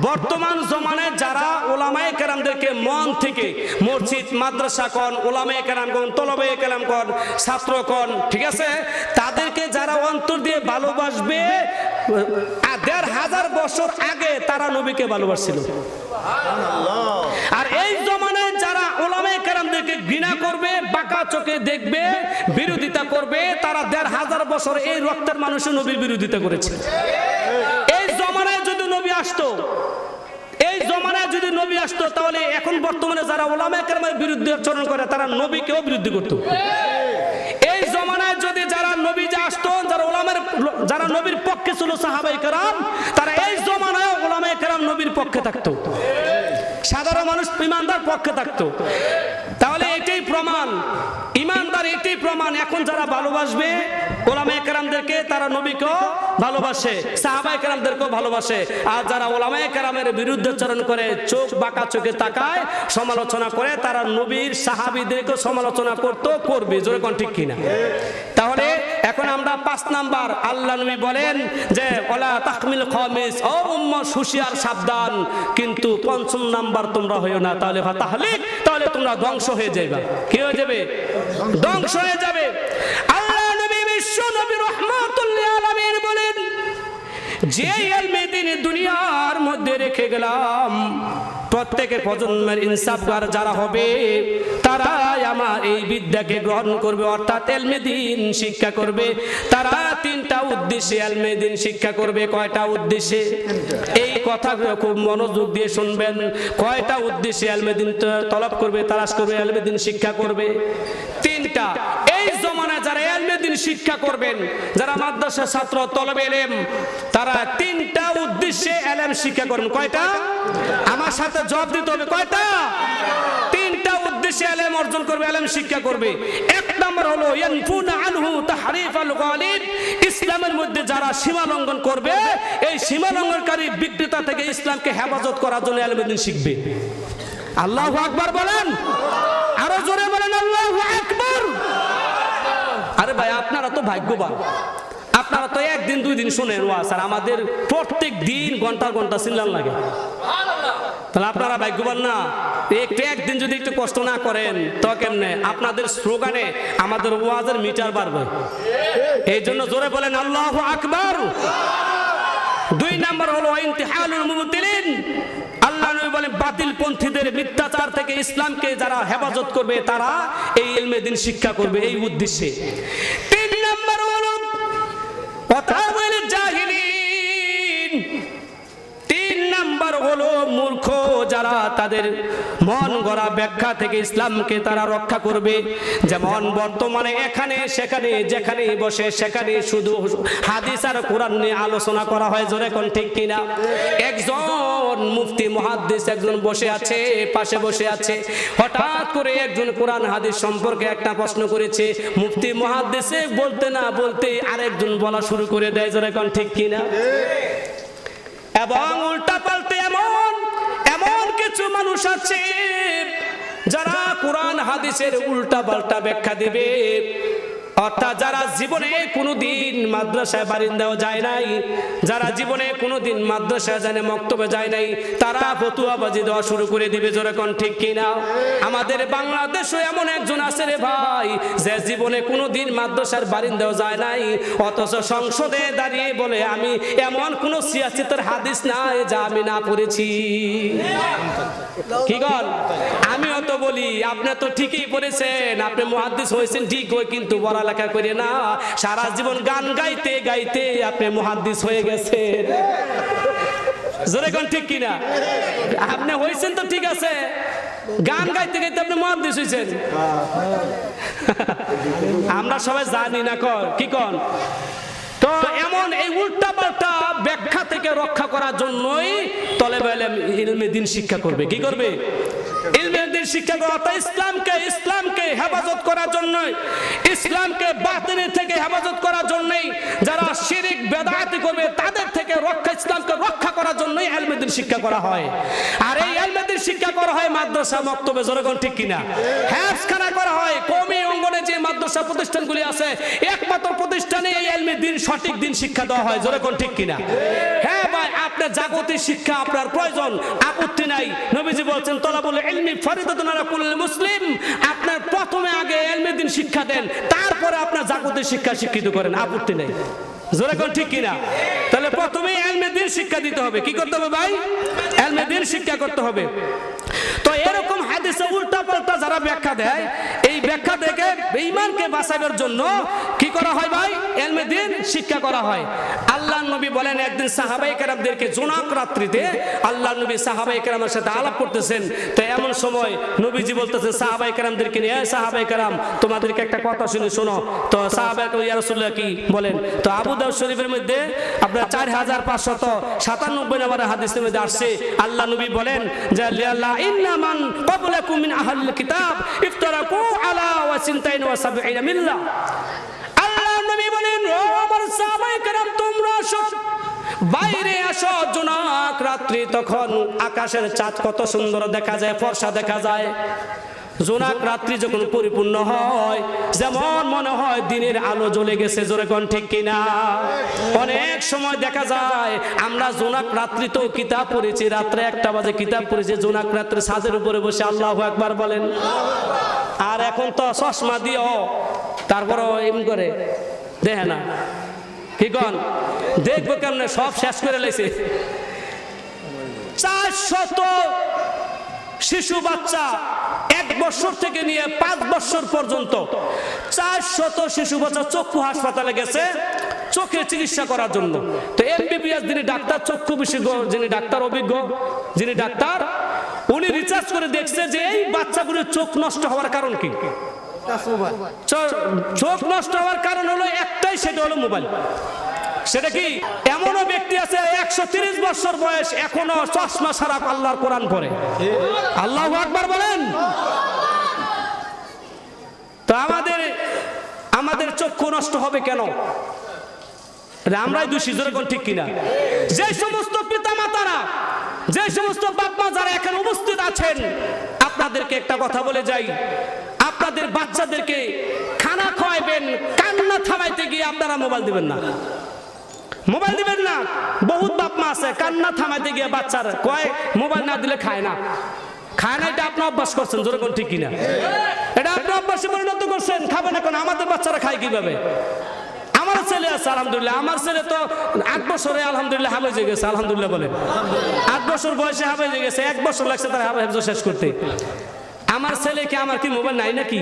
বর্তমান জমানায় যারা উলামায়ে কেরামদেরকে মন থেকে, মসজিদ মাদ্রাসা কোন, উলামায়ে কেরাম কোন, তলবে কেরাম কোন, ছাত্র কোন, ঠিক আছে, তাদেরকে যারা অন্তর দিয়ে ভালোবাসবে, 1500 বছর আগে তারা নবীকে ভালোবাসছিল। আর এই জমানায় যারা উলামায়ে কেরামদেরকে ঘৃণা করবে, বাঁকা চোখে দেখবে, বিরোধিতা করবে, তারা 1500 বছর এই রক্তের মানুষের নবীর বিরোধিতা করেছে। এই জমানায় যদি নবী আসতো, এই জমানায় যদি নবী আসতো, তাহলে এখন বর্তমানে যারা উলামায়ে কেরামের বিরুদ্ধে আচরণ করে তারা নবীকেও বিরোধী করতো। এই জমানায় যদি যারা নবী যে আসতো, যারা নবীর পক্ষে ছিল সাহাবায়ে কেরাম, তারা এই জমানায় উলামায়ে কেরাম নবীর পক্ষে থাকতো। সাধারণ মানুষ ইমানদার পক্ষে থাকতো। তাহলে এটাই প্রমাণ, ইমানদার এটাই প্রমাণ। এখন যারা ভালোবাসবে ওলামায়ে কেরামদেরকে, তারা নবীকেও ভালোবাসে, সাহাবায়ে কেরামদেরকেও ভালোবাসে। আর যারা ওলামায়ে কেরামের বিরুদ্ধাচরণ করে, চোখ বাঁকা চোখে তাকায়, সমালোচনা করে, তারা নবীর সাহাবীদেরকেও সমালোচনা করতো, করবে। জোরে কোন ঠিক কিনা? তাহলে এখন আমরা 5 নাম্বার, আল্লাহ নবী বলেন যে ওয়ালা তাহমিল খামিস, ও উম্মত হুঁশিয়ার সাবধান, কিন্তু 5ম নাম্বার তোমরা হইও না, তাহলে ফাতাহলিক, তাহলে তোমরা ধ্বংস হয়ে যাবে। কি হয়ে যাবে? ধ্বংস হয়ে যাবে। আল্লাহ নবী বিশ্ব নবী রাহমাতুল লিল আলামিন বলেন, যে ইলমে দ্বীন দুনিয়ার মধ্যে রেখে গেলাম, প্রত্যেকের প্রজন্মের ইনসাফগার যারা হবে তারাই আমার এই বিদ্যাকে গ্রহণ করবে, অর্থাৎ ইলমে দ্বীন শিক্ষা করবে। তারা 3টা উদ্দেশ্যে ইলমে দ্বীন শিক্ষা করবে। কয়টা উদ্দেশ্যে? এই কথাগুলো খুব মনোযোগ দিয়ে শুনবেন। কয়টা উদ্দেশ্যে ইলমে দ্বীন তলব করবে, তালাশ করবে, ইলমে দ্বীন শিক্ষা করবে? 3টা। এই জমানায় যারা ইলমে দ্বীন শিক্ষা করবেন, যারা মাদ্রাসা ছাত্র তলবে ইলম, তারা 3টা উদ্দেশ্যে ইলম শিক্ষা করবেন। কয়টা? আমার সাথে জবাব দিতে হবে। কয়টা? 3টা উদ্দেশ্যে ইলম অর্জন করবে, ইলম শিক্ষা করবে। 1 নাম্বার হলো ইয়ানফুনা আনহু তাহরিফাল গালিব, ইসলামের মধ্যে যারা সীমা লঙ্ঘন করবে, এই সীমা লঙ্ঘনকারী বিকৃতা থেকে ইসলামকে হেফাজত করার জন্য ইলমে দ্বীন শিখবে। আল্লাহু আকবার বলেন, আরো জোরে বলেন আল্লাহু আকবার। আরে ভাই, আপনারা তো ভাগ্যবান, আপনারা তো 1 দিন 2 দিন শুনেন ওয়াজ, আর আমাদের প্রত্যেক দিন ঘন্টা ঘন্টা চিল্লান লাগে। তাহলে আপনারা ভাগ্যবান না? একদিন যদি একটু কষ্ট না করেন তো কেমনে? আপনাদের স্লোগানে আমাদের ওয়াজের মিটার বাড়বে। এই জন্য জোরে বলেন আল্লাহু আকবার। 2 নাম্বার হলো ইনতিহালুল মুবতিলিন, আল্লাহ নবী বলেন বাতিল পন্থীদের মিথ্যাচার থেকে ইসলামকে যারা হেফাজত করবে, তারা এই ইলমে দ্বীন শিক্ষা করবে, এই উদ্দেশ্যে। 3 নাম্বার হলো ওয়াতাওয়াল জাহিলিন, 3 নাম্বার হলো মূর্খ যারা তাদের মন গড়া ব্যাখ্যা থেকে ইসলামকে তারা রক্ষা করবে। যেমন বর্তমানে এখানে সেখানে যেখানে বসে সেখানে শুধু হাদিস আর কোরআন নিয়ে আলোচনা করা হয়। জোরে কোন ঠিক কিনা? একজন মুফতি মুহাদ্দিস একজন বসে আছে, পাশে বসে আছে, হঠাৎ করে একজন কোরআন হাদিস সম্পর্কে একটা প্রশ্ন করেছে। মুফতি মুহাদ্দিসে বলতে না বলতে আরেকজন বলা শুরু করে দেয়। জোরে কোন ঠিক কিনা? এবং উল্টা পাল্টে এমন কিছু মানুষ আছে যারা কোরআন হাদিসের উল্টা পাল্টা ব্যাখ্যা দিবে। অর্থাৎ যারা জীবনে কোনোদিন মাদ্রাসায় বারিন্দাও যায় নাই, যারা জীবনে কোনোদিন মাদ্রাসায় যায় না, মক্তবে যায় নাই, তারা ফতুয়াবাজি দেওয়া শুরু করে দিবে। জোরে কোন ঠিক কিনা? আমাদের বাংলাদেশে এমন একজন আছে রে ভাই, যে জীবনে কোনোদিন মাদ্রাসার বারিন্দাও যায় নাই, অথচ সংসদে দাঁড়িয়ে বলে আমি এমন কোন সিয়াসতের হাদিস নাই যা আমি না পড়েছি। কি গল? আমিও তো বলি আপনি তো ঠিকই পড়েছেন, আপনি মুহাদ্দিস হয়েছেন ঠিক, ওই কিন্তু পড়ালেখা করে না, সারা জীবন গান গাইতে গাইতে আপনি মুহাদ্দিস হয়ে গেছেন। জোরে কোন ঠিক কিনা? আপনি হয়েছেন তো ঠিক আছে, গান গাইতে গাইতে আপনি মুহাদ্দিস হয়েছেন। আমরা সবাই জানি না কি কন? তো এমন এই উল্টা পাল্টা ব্যাখ্যা থেকে রক্ষা করার জন্যই তলেবে ইলমে দ্বীন শিক্ষা করবে। কি করবে? ইলমে দ্বীন শিক্ষা করা, অর্থাৎ ইসলামকে হেফাজত করার জন্য, ইসলামকে বাতিল থেকে হেফাজত করার জন্যই, যারা শিরক বেদাতি করবে তাদের থেকে ইসলামকে রক্ষা করার জন্যই ইলমে দ্বীন শিক্ষা করা হয়। আর এই ইলমে দ্বীন শিক্ষা করা হয় মাদ্রাসা মক্তবে। জোরে কোন ঠিক কিনা? হেফজখানা করা হয়। কওমি অঙ্গনে যে মাদ্রাসা প্রতিষ্ঠানগুলি আছে, একমাত্র প্রতিষ্ঠানে এই ইলমে দ্বীন সঠিক দিন শিক্ষা দেওয়া হয়। জোরে কোন ঠিক কিনা? হ্যাঁ ভাই, আপনার জাগতিক শিক্ষা আপনার প্রয়োজন, আপত্তি নাই। নবীজি বলছেন তলাবুল ইলমি ফরিদাতুন আলা কুল্লি মুসলিম, আপনার প্রথমে আগে ইলমে দ্বীন শিক্ষা দেন, তারপরে আপনার জাগতিক শিক্ষা শিক্ষিত করেন, আপত্তি নাই। জোরে কোন ঠিক কিনা? তাহলে প্রথমে ইলমে দ্বীন শিক্ষা দিতে হবে। কি করতে হবে ভাই? ইলমে দ্বীন শিক্ষা করতে হবে। তো এরকম হাদিসে উল্টা পাল্টা যারা ব্যাখ্যা দেয়, এই ব্যাখ্যা থেকে ঈমানকে বাঁচানোর জন্য কি করা হয় ভাই? ইলমে দ্বীন শিক্ষা করা হয়। আল্লাহর নবী বলেন একদিন সাহাবায়ে কেরামদেরকে জোনাক রাত্রিতে আল্লাহর নবী সাহাবায়ে কেরামের সাথে আলাপ করতেছেন। তো এমন সময় নবীজি বলতেছেন সাহাবায়ে কেরামদেরকে নিয়ে, সাহাবায়ে কেরাম তোমাদেরকে একটা কথা শুনে শোনো। তো সাহাবায়ে কেরাম ইয়া রাসূলুল্লাহ কি বলেন? তো আবু দাউদ শরীফের মধ্যে আপনার 4597 নম্বরের হাদিসের মধ্যে আসছে আল্লাহ নবী বলেন যে লা ইন্না মান ক্বাবলাকুম মিন আহলিল কিতাব ইফতারাকু আলা ওয়া সিনতাইন ওয়া সাবঈনা মিল্লাহ। আল্লাহ নবী বলেন ও আমার সাহাবায়ে কেরাম তোমরা সব বাইরে আসো জোনাক রাত্রি, তখন আকাশের চাঁদ কত সুন্দর দেখা যায়, ফর্সা দেখা যায়। জোনাক রাত্রি যখন পরিপূর্ণ হয় যেমন মনে হয় দিনের আলো জ্বলে গেছে, জোরে কোন ঠিক কিনা? অনেক সময় দেখা যায় আমরা জোনাক রাত্রি তো কিতাব পড়েছি, রাত্রে 1টা বাজে কিতাব পড়েছি, জোনাক রাত্রে ছাদের উপরে বসে আল্লাহু আকবার বলেন। আর এখন তো চশমা দিও তারপরও এম করে দেখে না, কি কন দেখবো কেমনে, সব শেষ করে লাইছে। 400 শিশু বাচ্চা 1 বছর থেকে নিয়ে 5 বছর পর্যন্ত 400 শিশু বাচ্চা চক্ষু হাসপাতালে গেছে চোখের চিকিৎসা করার জন্য। তো এমবিবিএস যিনি ডাক্তার, চক্ষু বিশেষজ্ঞ যিনি ডাক্তার, অভিজ্ঞ যিনি ডাক্তার, উনি রিসার্চ করে দেখছে যে এই বাচ্চাগুলোর চোখ নষ্ট হওয়ার কারণ কি? চোখ নষ্ট হওয়ার কারণ হলো একটাই, সেটা হলো মোবাইল। সেটা কি? এমনও ব্যক্তি আছে 130 বছর বয়স এখনো চশমা ছাড়া আল্লাহর কোরআন পড়ে। আল্লাহু আকবার বলেন। তো আমাদের চক্ষু নষ্ট হবে কেন? আমরাই দোষী, জোরে কোন ঠিক কিনা? যে সমস্ত পিতা মাতারা, যে সমস্ত বাপ মা যারা এখানে উপস্থিত আছেন, আপনাদেরকে একটা কথা বলে যাই, আপনাদের বাচ্চাদেরকে খানা খাওয়াবেন, কান্না থামাইতে গিয়ে আপনারা মোবাইল দিবেন না, মোবাইল দিবেন না। বহুত বাপ মা আছে কান্না থামাইতে গিয়ে বাচ্চার কয় মোবাইল না দিলে খায় না, খায় না। এটা আপনি অভ্যাস করছেন, জোরে কোন ঠিক কিনা? এটা আপনি অভ্যাসে পরিণত করছেন। খাবে না কেন? আমাদের বাচ্চারা খায় কিভাবে? আমার ছেলে আছে আলহামদুলিল্লাহ, আমার ছেলে তো 8 বছরে আলহামদুলিল্লাহ হাফেজ হয়ে গেছে, আলহামদুলিল্লাহ বলে। 8 বছর বয়সে হাফেজ হয়ে গেছে, 1 বছর লাগছে তার হাফেজ শেষ করতে। আমার ছেলেকে আমার কি মোবাইল নাই নাকি?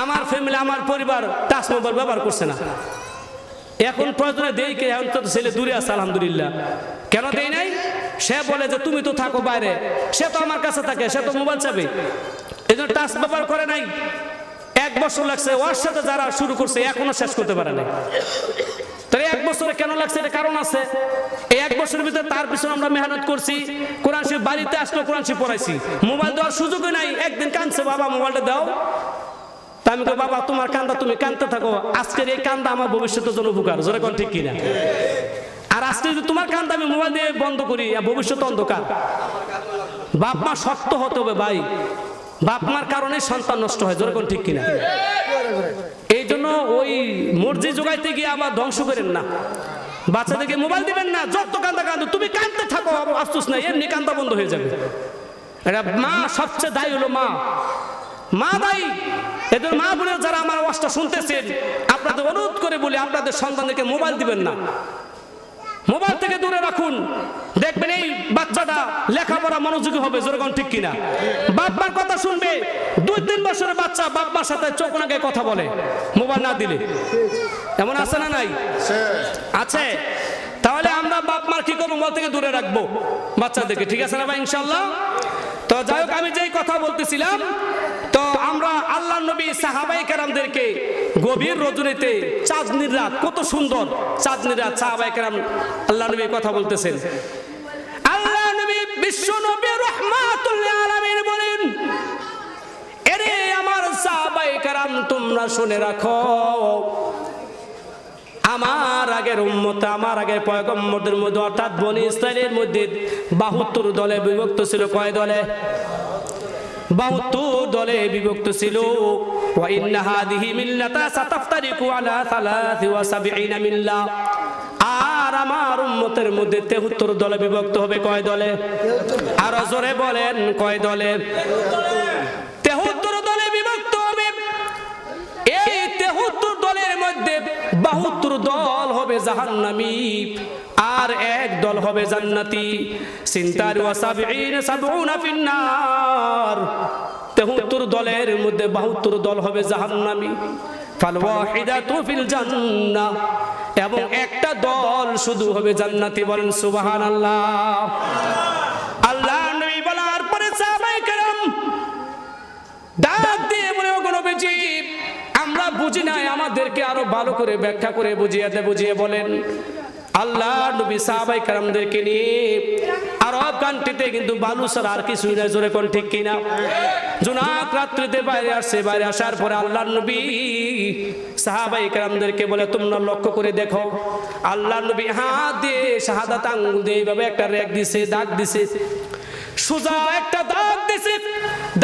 আমার ফ্যামিলি, আমার পরিবার টাচ মোবাইল ব্যবহার করছে না। এখন প্রয়োজনে দেই কে? এখন তো ছেলে দূরে আছে আলহামদুলিল্লাহ। কেন দেই নাই? সে বলে যে তুমি তো থাকো বাইরে, সে তো আমার কাছে থাকে, সে তো মোবাইল চাবে, এই জন্য টাচ ব্যবহার করে নাই। 1 বছর লাগছে, ওর সাথে যারা শুরু করছে এখনো শেষ করতে পারে নাই। তাহলে 1 বছরে কেন লাগছে? এটা কারণ আছে। এই 1 বছরের ভিতরে তার পিছনে আমরা মেহনত করছি, কোরআন শরীফ বাড়িতে আসলো, কোরআন শরীফ পড়াইছি। মোবাইল দেওয়ার সুযোগই নাই। একদিন কাঁদছে, বাবা মোবাইলটা দাও। আমি কই বাবা তোমার কান্দা তুমি কাঁদতে থাকো, আজকের এই কান্দা আমার ভবিষ্যতের জন্য উপকার, জোরে কোন ঠিক কিনা? আর আজকে যদি তোমার কান্দা আমি মোবাইল দিয়ে বন্ধ করি, ভবিষ্যৎ অন্ধকার। বাপ মা শক্ত হতে হবে ভাই, বাপ মার কারণে সন্তান নষ্ট হয়, জোরে কোন ঠিক কিনা? এই জন্য ওই মর্জি জোগাইতে গিয়ে আবার ধ্বংস করেন না। বাচ্চাদেরকে মোবাইল দিবেন না, যত কান্দা কান্দো, তুমি কাঁদতে থাকো, আফসোস নাই, এমনি কান্দা বন্ধ হয়ে যাবে। এটা মা সবচেয়ে দায়ী হলো মা, মা দায়ী। এদের মা বোনের যারা আমার আওয়াজটা শুনতেছেন, আপনাদের অনুরোধ করে বলি আপনাদের সন্তানদেরকে মোবাইল দিবেন না, মোবাইল থেকে দূরে রাখুন। দেখবেন এই বাচ্চাটা লেখাপড়া মনোযোগী হবে, জোরে কোন ঠিক কিনা? বাপ মার কথা শুনবে। 2-3 বছরের বাচ্চা বাপ মার সাথে চোখ নাকে কথা বলে মোবাইল না দিলে। এমন আছে না নাই? আছে। তাহলে আমরা বাপ মার কি করবো? মোবাইল থেকে দূরে রাখবো বাচ্চাদেরকে, ঠিক আছে না ভাই? ইনশাআল্লাহ। তো যাই হোক, আমি যেই কথা বলতেছিলাম, তো আমরা আল্লাহর নবী সাহাবায়ে কেরামদেরকে গভীর রজনীতে চাঁদনির রাত, কত সুন্দর চাঁদনির রাত, সাহাবায়ে কেরাম আল্লাহ নবী কথা বলতেছেন। আল্লাহ নবী বিশ্ব নবী রাহমাতুল লিল আলামিন বলেন, এরে আমার সাহাবায়ে কেরাম তোমরা শুনে রাখো, আমার আগের উম্মত, আমার আগের পয়গম্বরদের মধ্যে অর্থাৎ বনি ইসরাইলের মধ্যে 72 দলে বিভক্ত ছিল। কয় দলে? 72 দলে বিভক্ত ছিল। ওয়া ইন্না হাদিহি মিল্লাতা সাতাফতারিকু আলা 73 মিল্লা। আর আমার উম্মতের মধ্যে 73 দলে বিভক্ত হবে। কয় দলে? আর জোরে বলেন কয় দলে? 73 দলে বিভক্ত হবে। এই 73 দলের মধ্যে 72 দল হবে জাহান্নামী, আর 1 দল হবে জান্নাতি। 70 ফিন্নার, 73 দলের মধ্যে 72 দল হবে জাহান্নামী। ফাল ওয়াহিদাতু ফিল জান্নাহ, এবং একটা দল শুধু হবে জান্নাতি। বলেন সুবহানাল্লাহ। আল্লাহ নবী বলার পরে সাহাবায়ে কেরাম ডাক দিয়ে বলে, ওগো নবীজি, আমরা বুঝি নাই, আমাদেরকে আরো ভালো করে ব্যাখ্যা করে বুঝিয়ে বলেন। আল্লাহ নবী সাহাবায়ে কেরামদেরকে নিয়ে আরব কান্ট্রিতে কিন্তু বালু ছাড়া আর কিছুই না, জোরে কোন ঠিক কিনা? জোনাক রাত্রিতে বাইরে আসছে, বাইরে আসার পরে আল্লাহ নবী সাহাবায়ে কেরামদেরকে বলে, তোমরা লক্ষ্য করে দেখো। আল্লাহ নবী হাত দিয়ে শাহাদাত আঙ্গুল দিয়ে এইভাবে একটা রেখ দিছে, দাগ দিছে, সোজা একটা দাগ দিছে।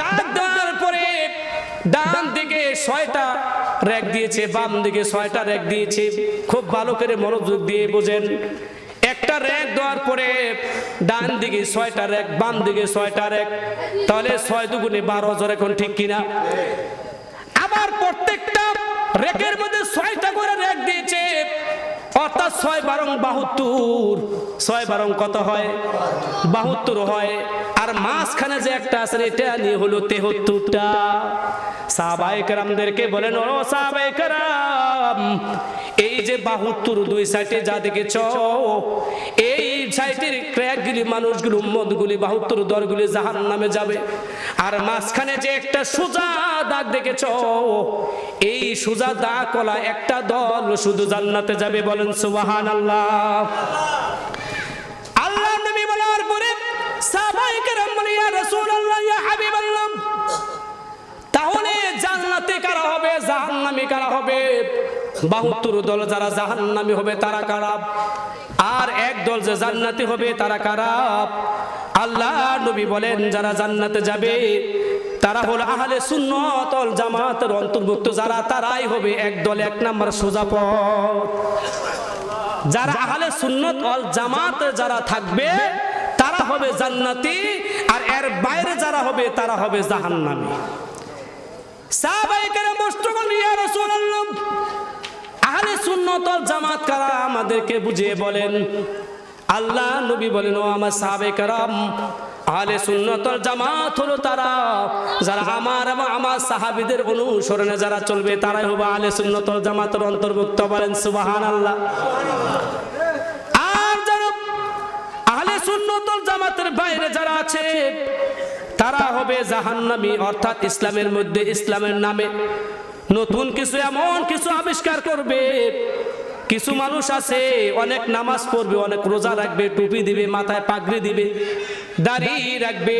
দাগ দেওয়ার পরে ডান দিকে 6টা রেখ দিয়েছে, বাম দিকে 6টা রেখ দিয়েছে। খুব ভালো করে মনোযোগ দিয়ে বোঝেন। একটা রেখ দেওয়ার পরে ডান দিকে 6টা রেখ, বাম দিকে 6টা রেখ, তাহলে 6 দুগুণে 12, জোরে এখন ঠিক কিনা? আবার প্রত্যেকটা রেখের মধ্যে 6টা করে রেখ দিয়েছে, অর্থাৎ 6 বারং 72। 6 বারং কত হয়? 72 হয়। আর মাঝখানে যে একটা আছে এটা নিয়ে হলো 73টা। সাহাবায়ে কেরামদেরকে বলেন, ও সাহাবায়ে কেরাম, এই যে 72 দুই সাইডে যা দেখেছো, এই সাইডের ক্র্যাকগুলি মানুষগুলো, উম্মতগুলি, 72 দলগুলি জাহান্নামে যাবে। আর মাঝখানে যে একটা সোজা দাগ দেখেছো, এই সোজা দাগ ওলা একটা দল শুধু জান্নাতে যাবে। বলেন সুবহানাল্লাহ। আল্লাহ নবী বলার পরে সাহাবায়ে কেরাম বলে, ইয়া রাসূলুল্লাহ, ইয়া হাবিবাল্লাহ, তাহলে জান্নাতে কারা হবে, জাহান্নামী কারা হবে? 72 দল যারা জাহান্নামী হবে তারা কারা? আর এক দল যে জান্নাতি হবে তারা কারা? আল্লাহ নবী বলেন, যারা জান্নাতে যাবে তারা হলো আহলে সুন্নাত ওয়াল জামাতের অন্তর্ভুক্ত যারা, তারাই হবে এক দল, 1 নাম্বার সোজা পথ। যারা আহলে সুন্নাত ওয়াল জামাত যারা থাকবে তারা হবে জান্নাতি, আর এর বাইরে যারা হবে তারা হবে জাহান্নামী। সাহাবায়ে কেরাম প্রশ্ন করলেন, ইয়া রাসূলুল্লাহ, আহলে সুন্নাত ওয়াল জামাত কারা, আমাদেরকে বুঝিয়ে বলেন। আল্লাহ নবী বলেন, ও আমার সাহাবায়ে কেরাম, আহলে সুন্নাত ওয়াল জামাত হলো তারা যারা আমার এবং আমার সাহাবীদের অনুসরণে যারা চলবে, তারাই হবে আহলে সুন্নাত ওয়াল জামাতের অন্তর্ভুক্ত। বলেন সুবহানাল্লাহ। আর যারা আহলে সুন্নাত ওয়াল জামাতের বাইরে যারা আছে তারা হবে জাহান্নামী, অর্থাৎ ইসলামের মধ্যে, ইসলামের নামে নতুন কিছু, এমন কিছু আবিষ্কার করবে। কিছু মানুষ আছে অনেক নামাজ পড়বে, অনেক রোজা রাখবে, টুপি দিবে, মাথায় পাগড়ি দিবে, দাড়ি রাখবে,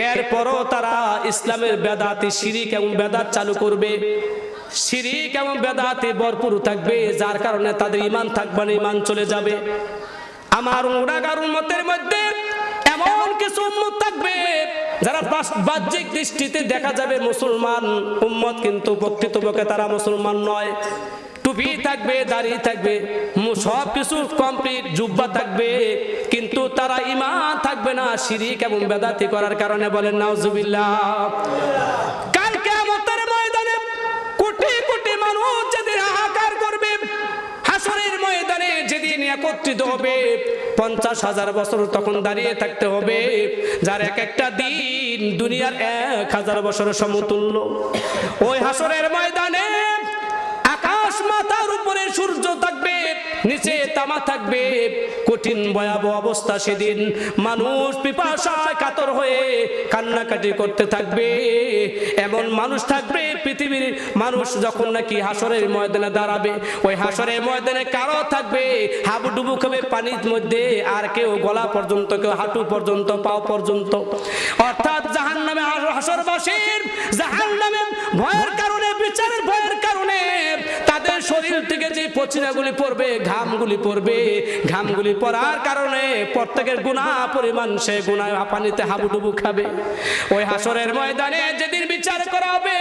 এরপরও তারা ইসলামের বেদাতি, শিরিক এবং বেদাত চালু করবে। শিরিক এবং বেদাতে ভরপুর থাকবে, যার কারণে তাদের ঈমান থাকবে না, ঈমান চলে যাবে। আমার গুনাহগার উম্মতের মধ্যে এমন কিছু উম্মত থাকবে যারা বাহ্যিক দৃষ্টিতে দেখা যাবে মুসলমান উম্মত, কিন্তু প্রকৃতপক্ষে তারা মুসলমান নয়। টুপি থাকবে, দাড়ি থাকবে, সব কিছু কমপ্লিট, জুব্বা থাকবে, কিন্তু তারা ঈমান থাকবে না শিরিক এবং বেদাতি করার কারণে। বলেন নাউজুবিল্লাহ। কাল কিয়ামতের ময়দানে কোটি কোটি মানুষ যেদিন হাহাকার করবে, হাসরের ময়দানে যেদিন একত্রিত হবে, 50,000 বছর তখন দাঁড়িয়ে থাকতে হবে, যার এক একটা দিন দুনিয়ার 1000 বছরের সমতুল্য। ওই হাসরের ময়দানে আকাশ মাথার উপরে সূর্য থাকবে, নিচে তামা থাকবে, কঠিন ভয়াবহ অবস্থা। সেদিন মানুষ পিপাসায় কাতর হয়ে কান্নাকাটি করতে থাকবে। এমন মানুষ থাকবে পৃথিবীর মানুষ যখন নাকি হাসরের ময়দানে দাঁড়াবে, ওই হাসরের ময়দানে কারো থাকবে হাবুডুবু খাবে পানির মধ্যে, আর কেউ গলা পর্যন্ত, কেউ হাঁটু পর্যন্ত, পাও পর্যন্ত। অর্থাৎ জাহান্নামে হাসরবাসীর জাহান্নামে ভয়ের কারণে, বিচারের ভয়ের কারণে তাদের শরীর থেকে যে পচিনাগুলি পড়বে, ঘামগুলি পড়বে, ঘামগুলি পড়ার কারণে প্রত্যেকের গুনাহ পরিমাণ সে গুনাহ পানিতে হাবুডুবু খাবে। ওই হাসরের ময়দানে যেদিন বিচার করা হবে,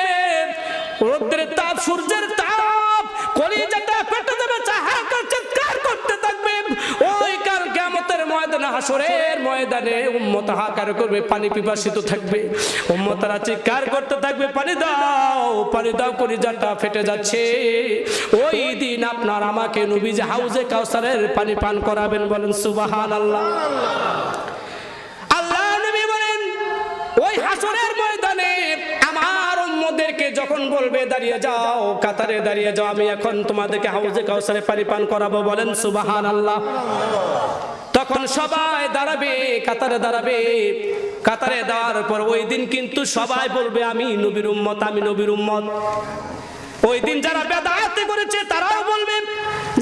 রৌদ্রের তাপ, সূর্যের তাপ, কলিজাটা ফেটে যাবে, চিৎকার করতে থাকবে। ওই কাল কিয়ামতের ময়দানে, হাসরের ময়দানে উম্মত হাহাকার করবে, পানি পিপাসিত থাকবে, উম্মতরা চিৎকার করতে থাকবে, পানি দাও, পানি দাও, কলিজাটা ফেটে যাচ্ছে। ওই দিন আপনার আমাকে নবীজি হাউজে কাউসারের পানি পান করাবেন। বলেন সুবহানাল্লাহ। আল্লাহ নবী বলেন, ওই হাসরের ময়দানে যখন বলবে দাঁড়িয়ে যাও, কাতারে দাঁড়িয়ে যাও, আমি এখন তোমাদেরকে হাউজে কাউসারে পানি পান করাবো, বলেন সুবহানাল্লাহ। তখন সবাই দাঁড়াবে, কাতারে দাঁড়াবে। কাতারে দেওয়ার পর ওই দিন কিন্তু সবাই বলবে আমি নবীর উম্মত, আমি নবীর উম্মত। ওই দিন যারা বেদাত করেছে তারাও বলবে,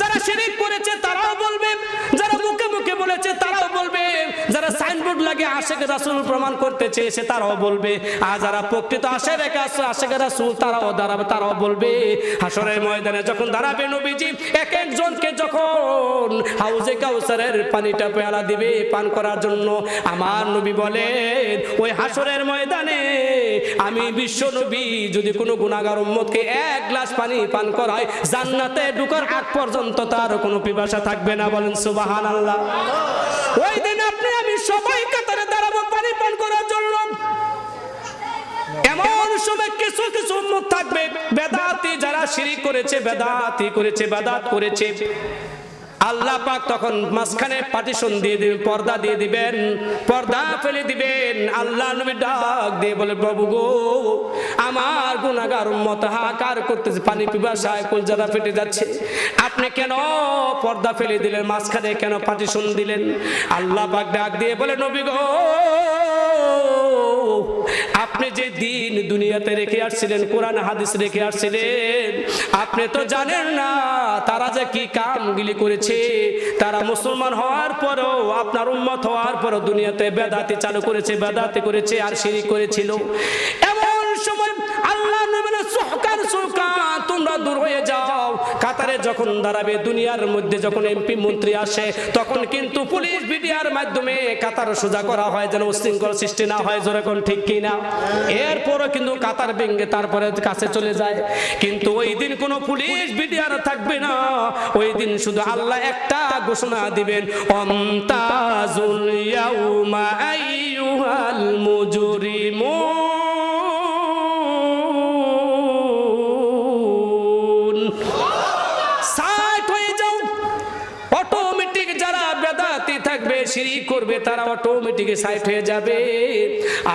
যারা শিরক করেছে তারাও বলবে, যারা মুখে মুখে বলেছে তারাও বলবে, যারা সাইনবোর্ড লাগিয়ে আশিক রাসূল প্রমাণ করতে চেয়েছে তারাও বলবে, আর যারা প্রকৃত আশিক রাসূল তারাও দাঁড়াবে, তারাও বলবে। হাশরের ময়দানে যখন দাঁড়াবে নবীজি এক একজনকে যখন হাউজে কাউসারের পানিটা পেয়ালা দিবে পান করার জন্য, আমার নবী বলেন ওই হাশরের ময়দানে আমি বিশ্ব নবী যদি কোনো গুনাহগার উম্মতকে এক গ্লাস পানি পান করায়, জান্নাতে ঢোকার আগ পর্যন্ত তার কোনো পিপাসা থাকবে না, বলেন সুবহানাল্লাহ। ওই দিন আপনি আমি সবাই কাতারে দাঁড়াবো পানি পান করার জন্য। এমন সময় কিছু কিছু উম্মত থাকবে বেদাতি, যারা শিরক করেছে, বেদাতি করেছে, বেদাত করেছে, আল্লাহ পাক তখন মাঝখানে পার্টিশন দিয়ে দিবেন, পর্দা দিয়ে দিবেন, পর্দা ফেলে দিবেন। আল্লাহ নবী ডাক দিয়ে বলে, প্রভু গো, আমার গুনাহগার উম্মত হাহাকার করতেছে, পানি পিপাসায় কলজাটা ফেটে যাচ্ছে, আপনি কেন পর্দা ফেলে দিলেন, মাঝখানে কেন পার্টিশন দিলেন? আল্লাহ পাক ডাক দিয়ে বলে, নবী গো, আপনি যে দিন দুনিয়াতে রেখে আসছিলেন, কোরআন হাদিস রেখে আসছিলেন, আপনি তো জানেন না তারা যে কি কামগুলি করেছে। তারা মুসলমান হওয়ার পরও, আপনার উম্মত হওয়ার পরও দুনিয়াতে বেদাতি চালু করেছে, বেদাতি করেছে আর শিরক করেছিল। এমন সময় আল্লাহ নবী বলেন, সুহকান সুহকান, তোমরা দূর হয়ে যাও। কাতারে যখন দাঁড়াবে, দুনিয়ার মধ্যে যখন এমপি মন্ত্রী আসে, তখন কিন্তু পুলিশ বিডিআর মাধ্যমে কাতার সোজা করা হয়, যেন উশৃঙ্খল সৃষ্টি না হয়, যেরকম ঠিক কিনা। এরপরও কিন্তু কাতার ভেঙে তারপরে কাছে চলে যায়। কিন্তু ওই দিন কোনো পুলিশ বিডিআর থাকবে না। ওই দিন শুধু আল্লাহ একটা ঘোষণা দিবেন, আমতাজুল ইয়াউমা আইয়ুহাল মুজরিমুন, সাইড হয়ে যাও। অটোমেটিক যারা বেদাতি থাকবে, শিরক করবে, তারা অটোমেটিক সাইড হয়ে যাবে।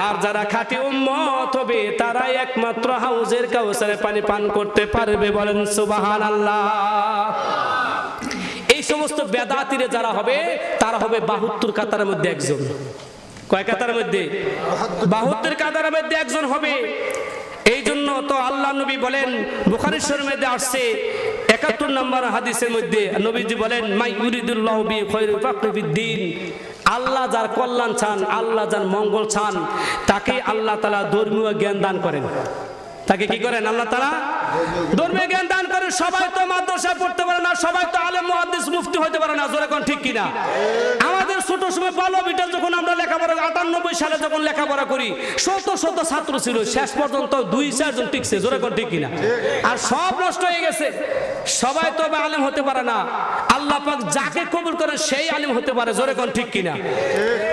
আর যারা খাঁটি উম্মত হবে, তারা একমাত্র হাউজের কাউসারে পানি পান করতে পারবে, বলেন সুবহানাল্লাহ। এই সমস্ত বেদাতিরে যারা হবে, তারা হবে 72 কাতারের মধ্যে একজন। কয় কাতারের মধ্যে? 72 কাতারের মধ্যে একজন হবে। এই জন্য তো আল্লাহ নবী বলেন, বুখারী শরীফের মধ্যে আসছে 71 নম্বর হাদিসের মধ্যে নবীজি বলেন, মাই ইউরিদুল্লাহু বি খায়রুল ফাকহি ফিদ্দীন, আল্লাহ যার কল্যাণ চান, আল্লাহ যার মঙ্গল চান, তাকে আল্লাহ তাআলা ধর্মীয় জ্ঞান দান করেন। তাকে কি করেন? আল্লাহ তাআলা ধর্মীয় জ্ঞান দান করেন। সবাই তো মাদ্রাসায় পড়তে পারে না, সবাই তো আলেম মুহাদ্দিস মুফতি হতে পারে না, জোরে কোন ঠিক কিনা? আমাদের ছোট সময় বালো বিটা যখন আমরা লেখাপড়া 98 সালে যখন লেখাপড়া করি, শত শত ছাত্র ছিল, শেষ পর্যন্ত 2-4 জন টিকছে, জোরে কোন ঠিক কিনা? আর সব নষ্ট হয়ে গেছে। সবাই তো আলেম হতে পারে না, আল্লাহ পাক যাকে কবুল করে সেই আলেম হতে পারে, জোরে কোন ঠিক কিনা?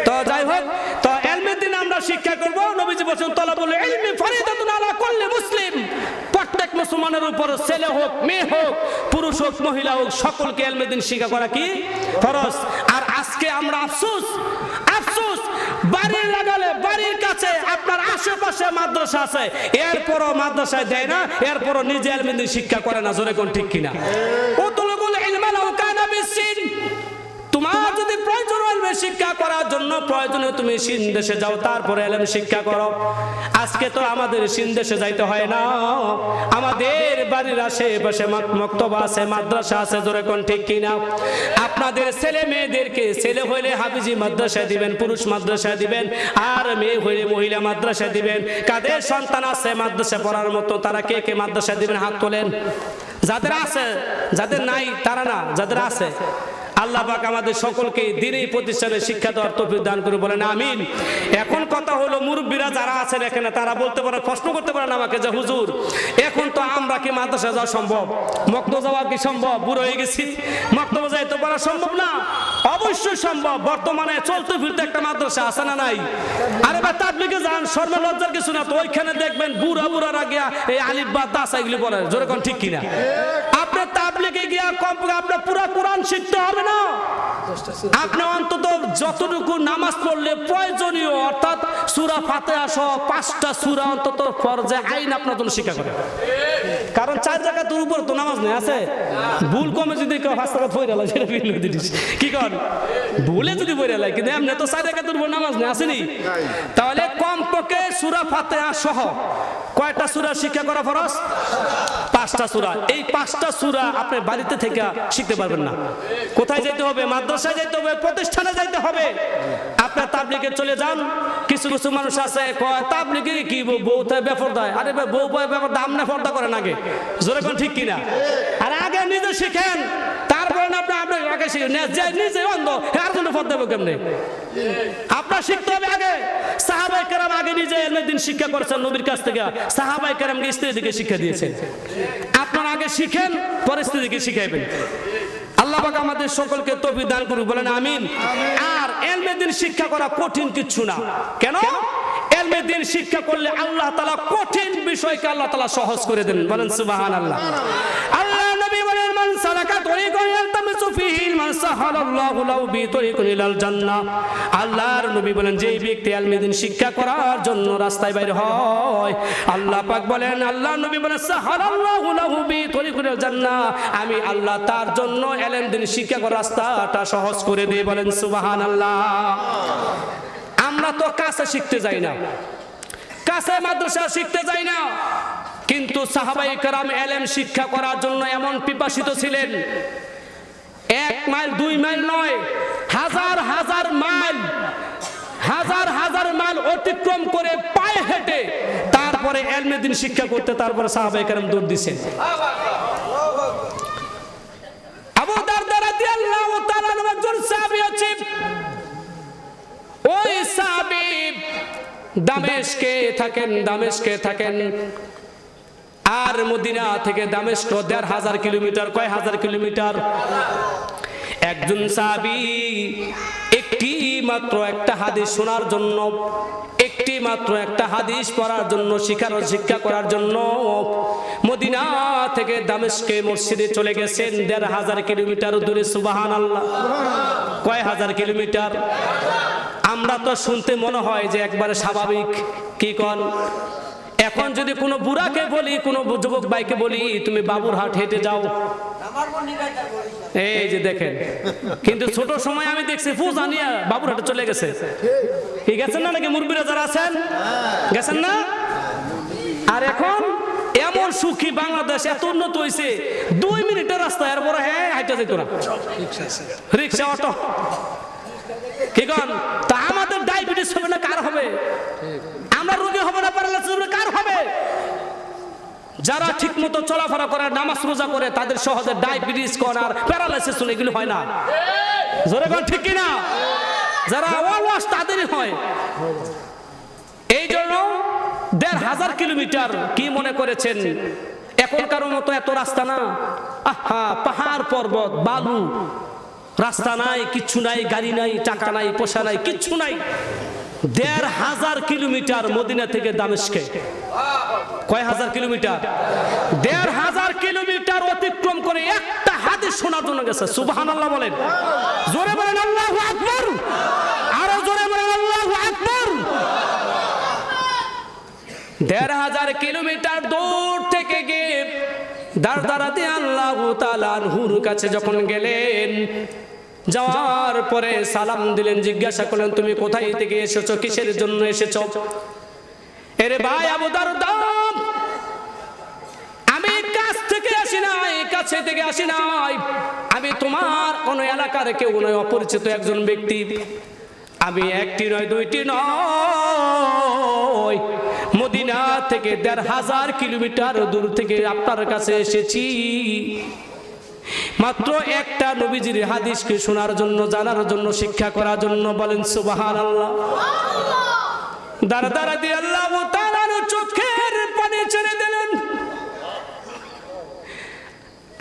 তো যাই হোক, তো ইলমের দিন আমরা শিক্ষা করব। নবীজি বলেন, তালাবুল ইলমি ফরিদাতুন আলা কুল্লি মুসলিম, প্রত্যেক মুসলমানের উপর, ছেলে হোক, মেয়ে হোক, পুরুষ হোক, মহিলা হোক, সকলকে ইলমের দিন শিক্ষা করা কি ফরজ। আর আজকে আমরা আফসোস, বাড়ির লাগালে, বাড়ির কাছে আপনার আশেপাশে মাদ্রাসা আছে, এরপরও মাদ্রাসায় দেয় না, এরপরও নিজে ইলমের দিন শিক্ষা করে না, জোরে কোন ঠিক কিনা? উতুলুল ইলমা লাউ কানা বিসিন, তোমার যদি প্রয়োজন ইলমে শিক্ষা করার জন্য প্রয়োজনে তুমি চীন দেশে যাও, তারপরে ইলম শিক্ষা করো। আজকে তো আমাদের চীন দেশে যাইতে হয় না, আমাদের বাড়ির আশেপাশে মক্তবা আছে, মাদ্রাসা আছে, জোরে কোন ঠিক কিনা? আপনাদের ছেলে মেয়েদেরকে, ছেলে হইলে হাফিজি মাদ্রাসায় দিবেন, পুরুষ মাদ্রাসায় দিবেন, আর মেয়ে হইলে মহিলা মাদ্রাসায় দিবেন। কাদের সন্তান আছে মাদ্রাসা পড়ার মতো, তারা কে কে মাদ্রাসায় দিবেন? হাত তোলেন। যাদের আছে, যাদের নাই তারা না, যাদের আছে। আল্লাহ পাক আমাদের সকলকে দ্বীনি প্রতিষ্ঠানে শিক্ষা দেওয়ার তৌফিক দান করে, বলেন আমিন। এখন কথা হলো, মুরব্বীরা যারা আছেন এখানে, তারা বলতে পারেন, প্রশ্ন করতে পারেন আমাকে যে হুজুর, এখন তো আমরা কি মাদ্রাসা যাওয়া সম্ভব? মক্তব যাওয়া কি সম্ভব? বুড়ো হয়ে গেছি, মক্তব যাইতে পারা সম্ভব না? অবশ্যই সম্ভব। বর্তমানে চলতে ফিরতে একটা মাদ্রাসা আছে না নাই? আরে ভাই, তাবলীগে যান, শর্মা লজ্জার কিছু না তো। ওইখানে দেখবেন বুড়া বুড়ারা গিয়া এই আলিফ বা তাসা এগুলি বলে, জোরে কোন ঠিক কিনা? আপনি তাবলীগে গিয়া কমপক্ষে আপনার পুরা কোরআন শিখতে হবে না, আপনি অন্তত যতটুকু নামাজ পড়লে প্রয়োজনীয় অর্থাৎ সূরা ফাতিহা সহ 5টা সূরা অন্তত ফরজে আইন আপনার জন্য শিক্ষা করে। কারণ 4 রাকাতের উপর তো নামাজ নেই আছে, ভুল কমে যদি কেউ 5 রাকাত পড়ে আলাই সেটা ভিন্ন জিনিস, কি কর ভুলে যদি পড়ে আলাই, কিন্তু এমনি তো 4 রাকাতের উপর নামাজ নেই আসেনি। তাহলে কমপক্ষে সূরা ফাতিহা সহ কয়টা সূরা শিক্ষা করা ফরজ? 5টা সূরা। এই 5টা সূরা আপনি বাড়িতে থেকে শিখতে পারবেন না, কোথায় যেতে হবে? মাদ্রাসায় যেতে হবে, প্রতিষ্ঠানে যেতে হবে। আপনার তাবলীগে চলে যান, কিছু কিছু মানুষ আছে কয় তাবলীগে কি বউ তাই বেপরদায়, আরে ভাই বউ বেপরদা আমনে পর্দা করেন আগে, জোরে কোন ঠিক কিনা? আর আগে নিজে শিখেন, তারপরে আপনি আপনি আগে শিখেন, নিজে অন্ধ আর জন্য পর্দা দেবো কেমনে? আপনার শিখতে হবে আগে। সাহাবায়ে কেরাম আগে নিজে ইলমের দিন শিক্ষা করেছেন নবীর কাছ থেকে, সাহাবায়ে কেরামকে স্ত্রীদেরকে শিক্ষা দিয়েছেন। আপনারা আগে শিখেন, পরে স্ত্রীদেরকে শিখাইবেন। আল্লাহ পাক আমাদের সকলকে তৌফিক দান করুন, বলেন আমিন। আর ইলমের দিন শিক্ষা করা কঠিন কিছু না। কেন? ইলমের দিন শিক্ষা করলে আল্লাহ তাআলা কঠিন বিষয়কে আল্লাহ তাআলা সহজ করে দেন, বলেন সুবহানাল্লাহ। আল্লাহ নবী বলেন মান সালাকা তরিকান ইয়ালতামিসু ফীহি ইলমান সাহালাল্লাহু লাহু বিতরিকিন ইলাল জান্নাহ। আল্লাহর নবী বলেন যেই ব্যক্তি ইলমের দিন শিক্ষা করার জন্য রাস্তায় বাইর হয়, আল্লাহ পাক বলেন, আল্লাহ নবী বলেন সাহালাল্লাহু লাহু বিতরিকিন ইলাল জান্নাহ, আমি আল্লাহ তার জন্য ইলমের দিন শিক্ষা করার রাস্তাটা সহজ করে দেই, বলেন সুবহানাল্লাহ। আমরা তো কাছে শিখতে যাই না, কাছে মাদ্রাসা শিখতে যাই না, কিন্তু সাহাবায়ে কেরাম ইলম শিক্ষা করার জন্য এমন পিপাসিত ছিলেন, 1 মাইল 2 মাইল নয়, হাজার হাজার মাইল, হাজার হাজার মাইল অতিক্রম করে পায়ে হেঁটে তারপরে ইলমের দিন শিক্ষা করতে, তারপরে সাহাবায়ে কেরাম দৌড় দিয়েছেন। আবু দারদা রাদিয়াল্লাহু তাআলা একজন সাহাবী আছে, ওই সাহাবী দামেস্কে থাকেন, আর মদিনা থেকে দামেস্ক 1500 কিলোমিটার। কয় হাজার কিলোমিটার? একজন সাহাবী একটি মাত্র একটা হাদিস শোনার জন্য, একটি মাত্র একটা হাদিস পড়ার জন্য, শিক্ষা করার জন্য মদিনা থেকে দামেস্কে মসজিদে চলে গেছেন 1500 কিলোমিটার দূরে। সুবহানাল্লাহ। কয় হাজার কিলোমিটার? আমরা তো শুনতে মনে হয় যে একবারে স্বাভাবিক, কি কন? এখন যদি কোনো বুড়াকে বলি, কোনো যুবক ভাইকে বলি তুমি বাবুরহাট হেঁটে যাও, এই যে দেখেন, কিন্তু ছোট সময় আমি দেখছি পূজা নিয়ে বাবুরহাটে চলে গেছে। কি গেছেন না নাকি? মুরব্বিরা যারা আছেন গেছেন না? আর এখন এমন সুখী বাংলাদেশ, এত উন্নত হয়েছে, 2 মিনিটের রাস্তা, এরপরে হ্যাঁ হাইটা যেত না, রিক্সা অটো, কি কন? তা আমাদের ডায়াবেটিস হবে না কার হবে? আমরা রোগী হবে না, প্যারালাইসিস হবে কার হবে? যারা ঠিকমতো চলাফেরা করে, নামাজ রোজা করে, তাদের সহজে ডায়াবেটিস কোন আর প্যারালাইসিস এগুলো হয় না, জোরে কোন ঠিক কিনা? যারা অলস তাদেরই হয়। এই জন্য 1500 কিলোমিটার কি মনে করেছেন এখনকার মতো এত রাস্তা না? আহা, পাহাড় পর্বত, বালু, রাস্তা নাই, কিচ্ছু নাই, গাড়ি নাই, টাকা নাই, পয়সা নাই, কিচ্ছু নাই। 1500 কিলোমিটার মদিনা থেকে দামেস্কে। কয় হাজার কিলোমিটার? 1500 কিলোমিটার অতিক্রম করে একটা হাদিস শোনার জন্য গেছে। সুবহানাল্লাহ বলেন, জোরে বলেন আল্লাহু আকবার, আরো জোরে বলেন আল্লাহু আকবার। 1500 কিলোমিটার দূর থেকে গিয়ে দারদা রাদিয়াল্লাহু তাআলা আনহুর কাছে যখন গেলেন, যাওয়ার পরে সালাম দিলেন, জিজ্ঞাসা করলেন তুমি কোথায় থেকে এসেছো, কিসের জন্য এসেছো? এরে ভাই আবু দারদা, আমি কাছ থেকে আসি নাই, কাছে থেকে আসি নাই, আমি তোমার কোন এলাকার কেউ নয়, অপরিচিত একজন ব্যক্তি। আমি একটি নয়, দুইটি নয়, মদিনা থেকে 1500 কিলোমিটার দূর থেকে আপনার কাছে এসেছি মাত্র একটা নবীজির হাদিসকে শোনার জন্য, জানার জন্য, শিক্ষা করার জন্য। বলেন সুবহানাল্লাহ। দারদা রাদিয়াল্লাহু তাআলা চোখের পানি ছেড়ে দিলেন।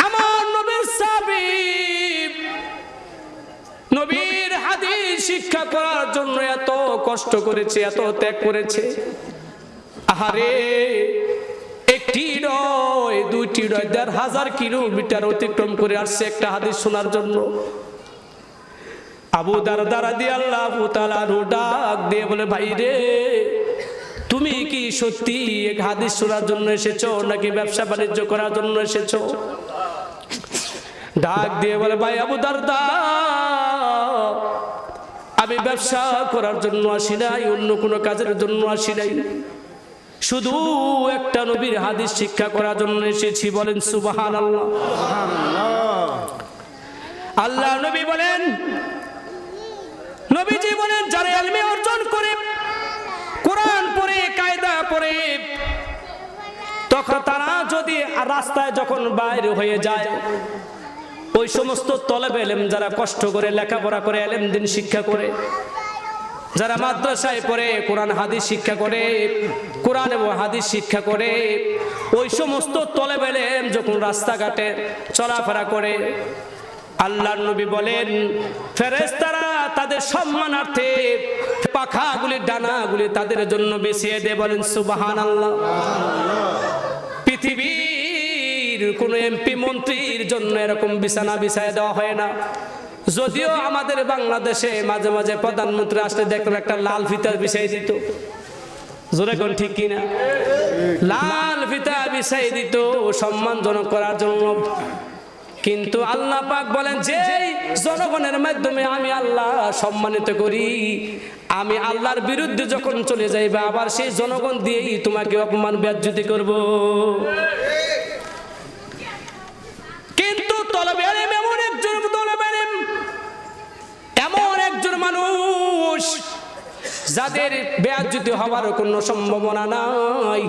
আমার নবীর সাহাবী, নবীর হাদিস শিক্ষা করার জন্য এত কষ্ট করেছে, এত ত্যাগ করেছে। আহারে, একটি নয়, 2টি হৃদয় 1,500 কিলোমিটার অতিক্রম করে আসছে একটা হাদিস শোনার জন্য। আবু দারদা রাদিয়াল্লাহু তাআলা ডাক দিয়ে বলে, ভাই রে, তুমি কি সত্যি এক হাদিস শোনার জন্য এসেছো নাকি ব্যবসা বাণিজ্য করার জন্য এসেছো? ডাক দিয়ে বলে, ভাই আবু দারদা, আমি ব্যবসা করার জন্য আসি নাই, অন্য কোনো কাজের জন্য আসি নাই, শুধু একটা নবীর হাদিস শিক্ষা করার জন্য এসেছি। বলেন সুবহানাল্লাহ। আল্লাহ নবী বলেন, নবীজি বলেন, যারা ইলম অর্জন করে, কোরআন পড়ে, কায়দা পড়ে, তখন তারা যদি রাস্তায় যখন বাইরে হয়ে যায়, ওই সমস্ত তলেব ইলম যারা কষ্ট করে লেখাপড়া করে ইলম দিন শিক্ষা করে, যারা মাদ্রাসায় পড়ে কোরআন হাদিস শিক্ষা করে, কোরআন এবং হাদিস শিক্ষা করে, ওই সমস্ত তলেব ইলম যখন রাস্তাঘাটে চলাফেরা করে, আল্লাহর নবী বলেন, ফেরেশতারা তাদের সম্মানার্থে পাখাগুলি, ডানাগুলি তাদের জন্য বিছিয়ে দেয়। বলেন সুবহানাল্লাহ। পৃথিবীর কোন এমপি মন্ত্রীর জন্য এরকম বিছানা বিছায় দেওয়া হয় না। যদিও আমাদের বাংলাদেশে মাঝে মাঝে প্রধানমন্ত্রী আসলে দেখলাম একটা লাল ফিতা বিছাই দিত, জোরে কোন ঠিক কিনা? লাল ফিতা বিছাই দিত সম্মানজনক করার জন্য। কিন্তু আল্লাহ পাক বলেন, যে জনগণের মাধ্যমে আমি আল্লাহ সম্মানিত করি, আমি আল্লাহর বিরুদ্ধে যখন চলে যাইবে, আবার সেই জনগণ দিয়েই তোমাকে অপমান বেজ্জতি করব। কিন্তু তলবে ইলম এমন একজন তলবে ইলম, এমন একজন মানুষ যাদের বেজ্জতি হওয়ার কোনো সম্ভাবনা নাই।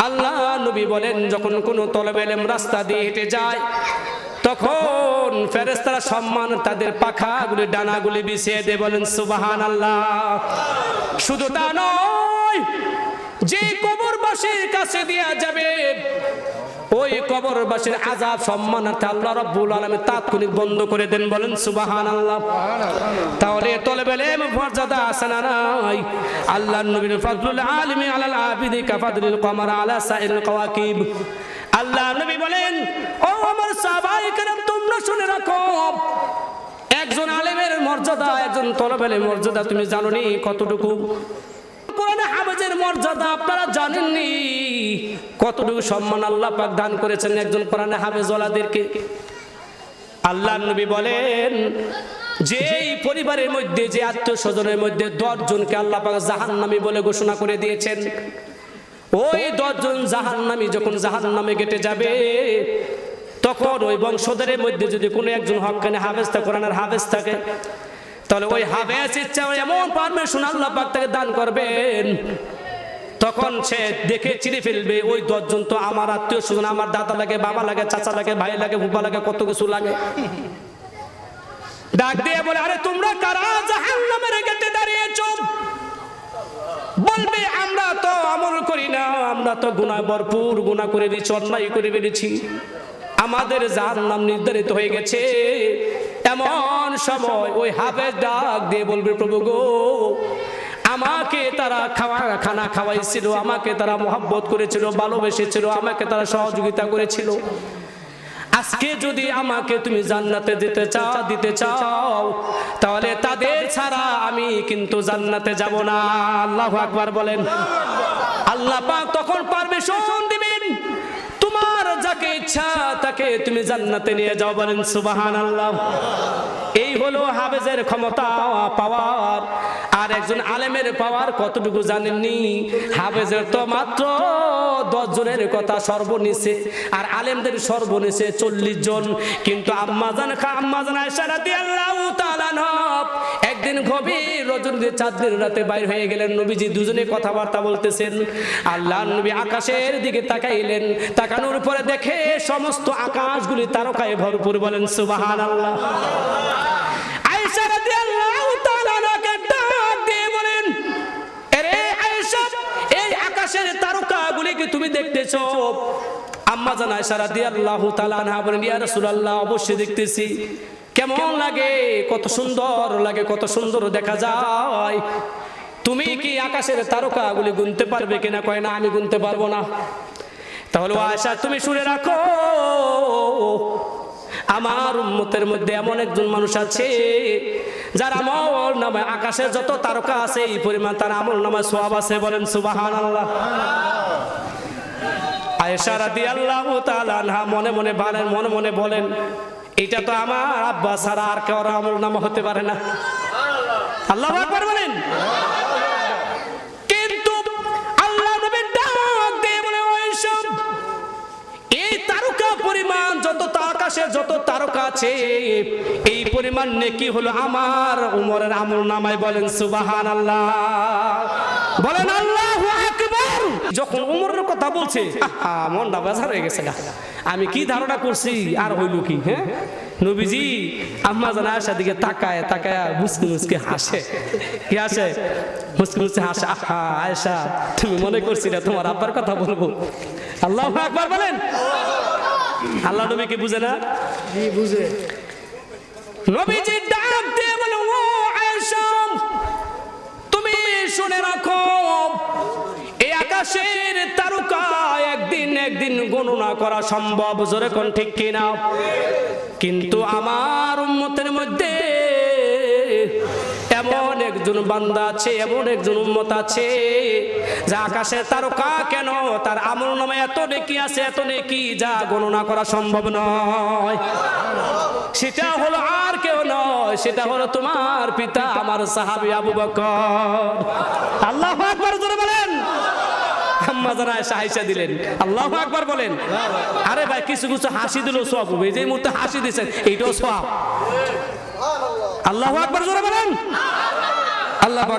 আল্লাহ নবী বলেন, যখন কোন তলবে ইলম রাস্তা দিয়ে হেঁটে যায়, তখন ফেরেশতারা সম্মান তাদের পাখাগুলি, ডানাগুলি বিছিয়ে দেয়। বলেন সুবহানাল্লাহ। শুধু তা নয়, যে কবরবাসীর কাছে দেয়া যাবে, ওই কবরবাসীর আযাব সম্মানার্থে আল্লাহ রাব্বুল আলামিন তাৎক্ষণিক বন্ধ করে দেন। বলেন সুবহানাল্লাহ। তাহলে তলবে ইলম মর্যাদা আছে না নাই? আল্লাহর নবীর ফাদলুল আলিমি আলাল আবিদি কাফাদুল কমার আলা সাইরিল কাওয়াকিব। আল্লাহ নবী বলেন, ও আমার সাহাবায়ে কেরাম, তোমরা শুনে রাখো, একজন আলেমের মর্যাদা, একজন তলবে ইলমের মর্যাদা তুমি জানোনি কতটুকু? কোরআনে হাফেজের মর্যাদা আপনারা জানেননি কতটুকু সম্মান আল্লাহ পাক দান করেছেন একজন কোরআনে হাফেজ ওয়ালাদেরকে। আল্লাহর নবী বলেন, যে এই পরিবারের মধ্যে, যে আত্মীয় স্বজনের মধ্যে 10 জনকে আল্লাহ পাক জাহান্নামী বলে ঘোষণা করে দিয়েছেন, ওই 10 জন জাহান্নামী যখন জাহান্নামে কেটে যাবে, তখন ওই বংশধরের মধ্যে যদি কোনো একজন হক্কানি হাফেজ থাকে, কোরআনের হাফেজ থাকে, তাহলে ওই হাফেজ ইচ্ছা এমন পারমিশন আল্লাহ পাক তাকে দান করবেন, তখন সে দেখে চিনে ফেলবে, ওই 10 জন তো আমার আত্মীয় স্বজন, আমার দাদা লাগে, বাবা লাগে, চাচা লাগে, ভাই লাগে, ফুফা লাগে, কত কিছু লাগে। ডাক দিয়ে বলে, আরে তোমরা কারা জাহান্নামের গেটে দাঁড়িয়েছো? বলবে, আমরা তো আমল করি না, আমরা তো গুনাহ ভরপুর, গুনাহ করে দিয়েছি, অন্যায় করে ফেলেছি, আমাদের জাহান্নাম নির্ধারিত হয়ে গেছে। এমন সময় ওই হাফেজ ডাক দিয়ে বলবে, প্রভু গো, আমাকে তারা খানা খাওয়াইছিল, আমাকে তারা মহব্বত করেছিল, ভালোবেসেছিল, আমাকে তারা সহযোগিতা করেছিল, আজকে যদি আমাকে তুমি জান্নাতে দিতে চাও, তাহলে তাদের ছাড়া আমি কিন্তু জান্নাতে যাব না। আল্লাহু আকবার বলেন। আল্লাহ পাক তখন পারমিশন দিবেন, তোমার যাকে ইচ্ছা তাকে তুমি জান্নাতে নিয়ে যাও। বলেন সুবহানাল্লাহ। এই হলো হাফেজের ক্ষমতা, পাওয়ার। আর একজন আলেমের পাওয়ার কতটুকু জানেননি? হাফেজের তো মাত্র 10 জনের কথা সর্বনিচে, আর আলেমদের সর্বনিচে 40 জন। কিন্তু আম্মাজান আয়েশা রাদিয়াল্লাহু তাআলা আনহা একদিন গভীর রজনীতে, চাঁদের রাতে বাইর হয়ে গেলেন। নবীজি দুজনে কথাবার্তা বলতেছেন। আল্লাহর নবী আকাশের দিকে তাকাইলেন, তাকানোর পরে দেখে সমস্ত আকাশগুলি তারকায় ভরপুর। বলেন সুবহানাল্লাহ। আয়েশা রাদিয়াল্লাহু তাআলা আনহাকে ডাক দিয়ে বলেন, আরে আয়েশা, এই আকাশের তারকাগুলি কি তুমি দেখতেছো? আম্মা জান আয়েশা রাদিয়াল্লাহু তাআলা আনহা বলেন, ইয়া রাসূলুল্লাহ, অবশ্যই দেখতেছি। কেমন লাগে? কত সুন্দর লাগে, কত সুন্দর দেখা যায়। তুমি কি আকাশের তারকাগুলি গুনতে পারবে কিনা? কয় না, আমি গুনতে পারবো না। তাহলে আয়েশা তুমি শুনে রাখো, আমার উম্মতের মধ্যে এমন একজন মানুষ আছে যার আমল নামায় আকাশে যত তারকা আছে এই পরিমাণ তার আমল নামায় সওয়াব আছে। বলেন সুবহানাল্লাহ। আয়েশা রাদিয়াল্লাহু তাআলা আনহা মনে মনে বলেন এটা তো আমার আব্বা ছাড়া আর কেউ আমল নামা হতে পারে না। আল্লাহু আকবার বলেন। কিন্তু আল্লাহ নবী ডাক দিয়ে বলে ওইসব এই তারকা পরিমাণ যত আকাশে যত তারকা আছে এই পরিমাণ নেকি হলো আমার উমরের আমল নামায়। বলেন সুবহানাল্লাহ, বলেন আল্লাহু আকবার। যখন উমরের কথা বলছে মনটা বাজার হয়ে গেছে, আমি কি ধারণা করছি আর হইল কি। হ্যাঁ, নবীজি আম্মা জান আয়েশার দিকে তাকায় মুসকি মুসকি হাসে। কি হাসে? মুসকি মুসকি হাসে। আয়েশা তুমি মনে করছিলে তোমার আব্বার কথা বলবো? আল্লাহু আকবার বলেন। আল্লাহ নবী কি বুঝে না? জি বুঝে। নবীজি ডাক দিয়ে বলে ও আয়েশা তুমি শুনে রাখো, এই আকাশের তারকা একদিন গণনা করা সম্ভব। জোরে কোন ঠিক কিনা? কিন্তু আমার উম্মতের মধ্যে এমন একজন বান্দা আছে, এমন একজন উম্মত আছে যা আকাশের তারকা কেন তার আমল নামে এত নেকি আছে, এত নেকি যা গণনা করা সম্ভব নয়। সেটা হলো আর কেউ নয়, সেটা হলো তোমার পিতা আমার সাহাবী আবু বকর। আল্লাহু আকবার জোরে বলেন। আম্মা জান আয়েশা হাসি দিলেন। আল্লাহু আকবার বলেন। আরে ভাই কিছু হাসি দিলেও সওয়াব হবে। যে মুহূর্তে হাসি দিয়েছেন এইটাও সওয়াব। আল্লাহু আকবার জোরে বলেন। আল্লাহ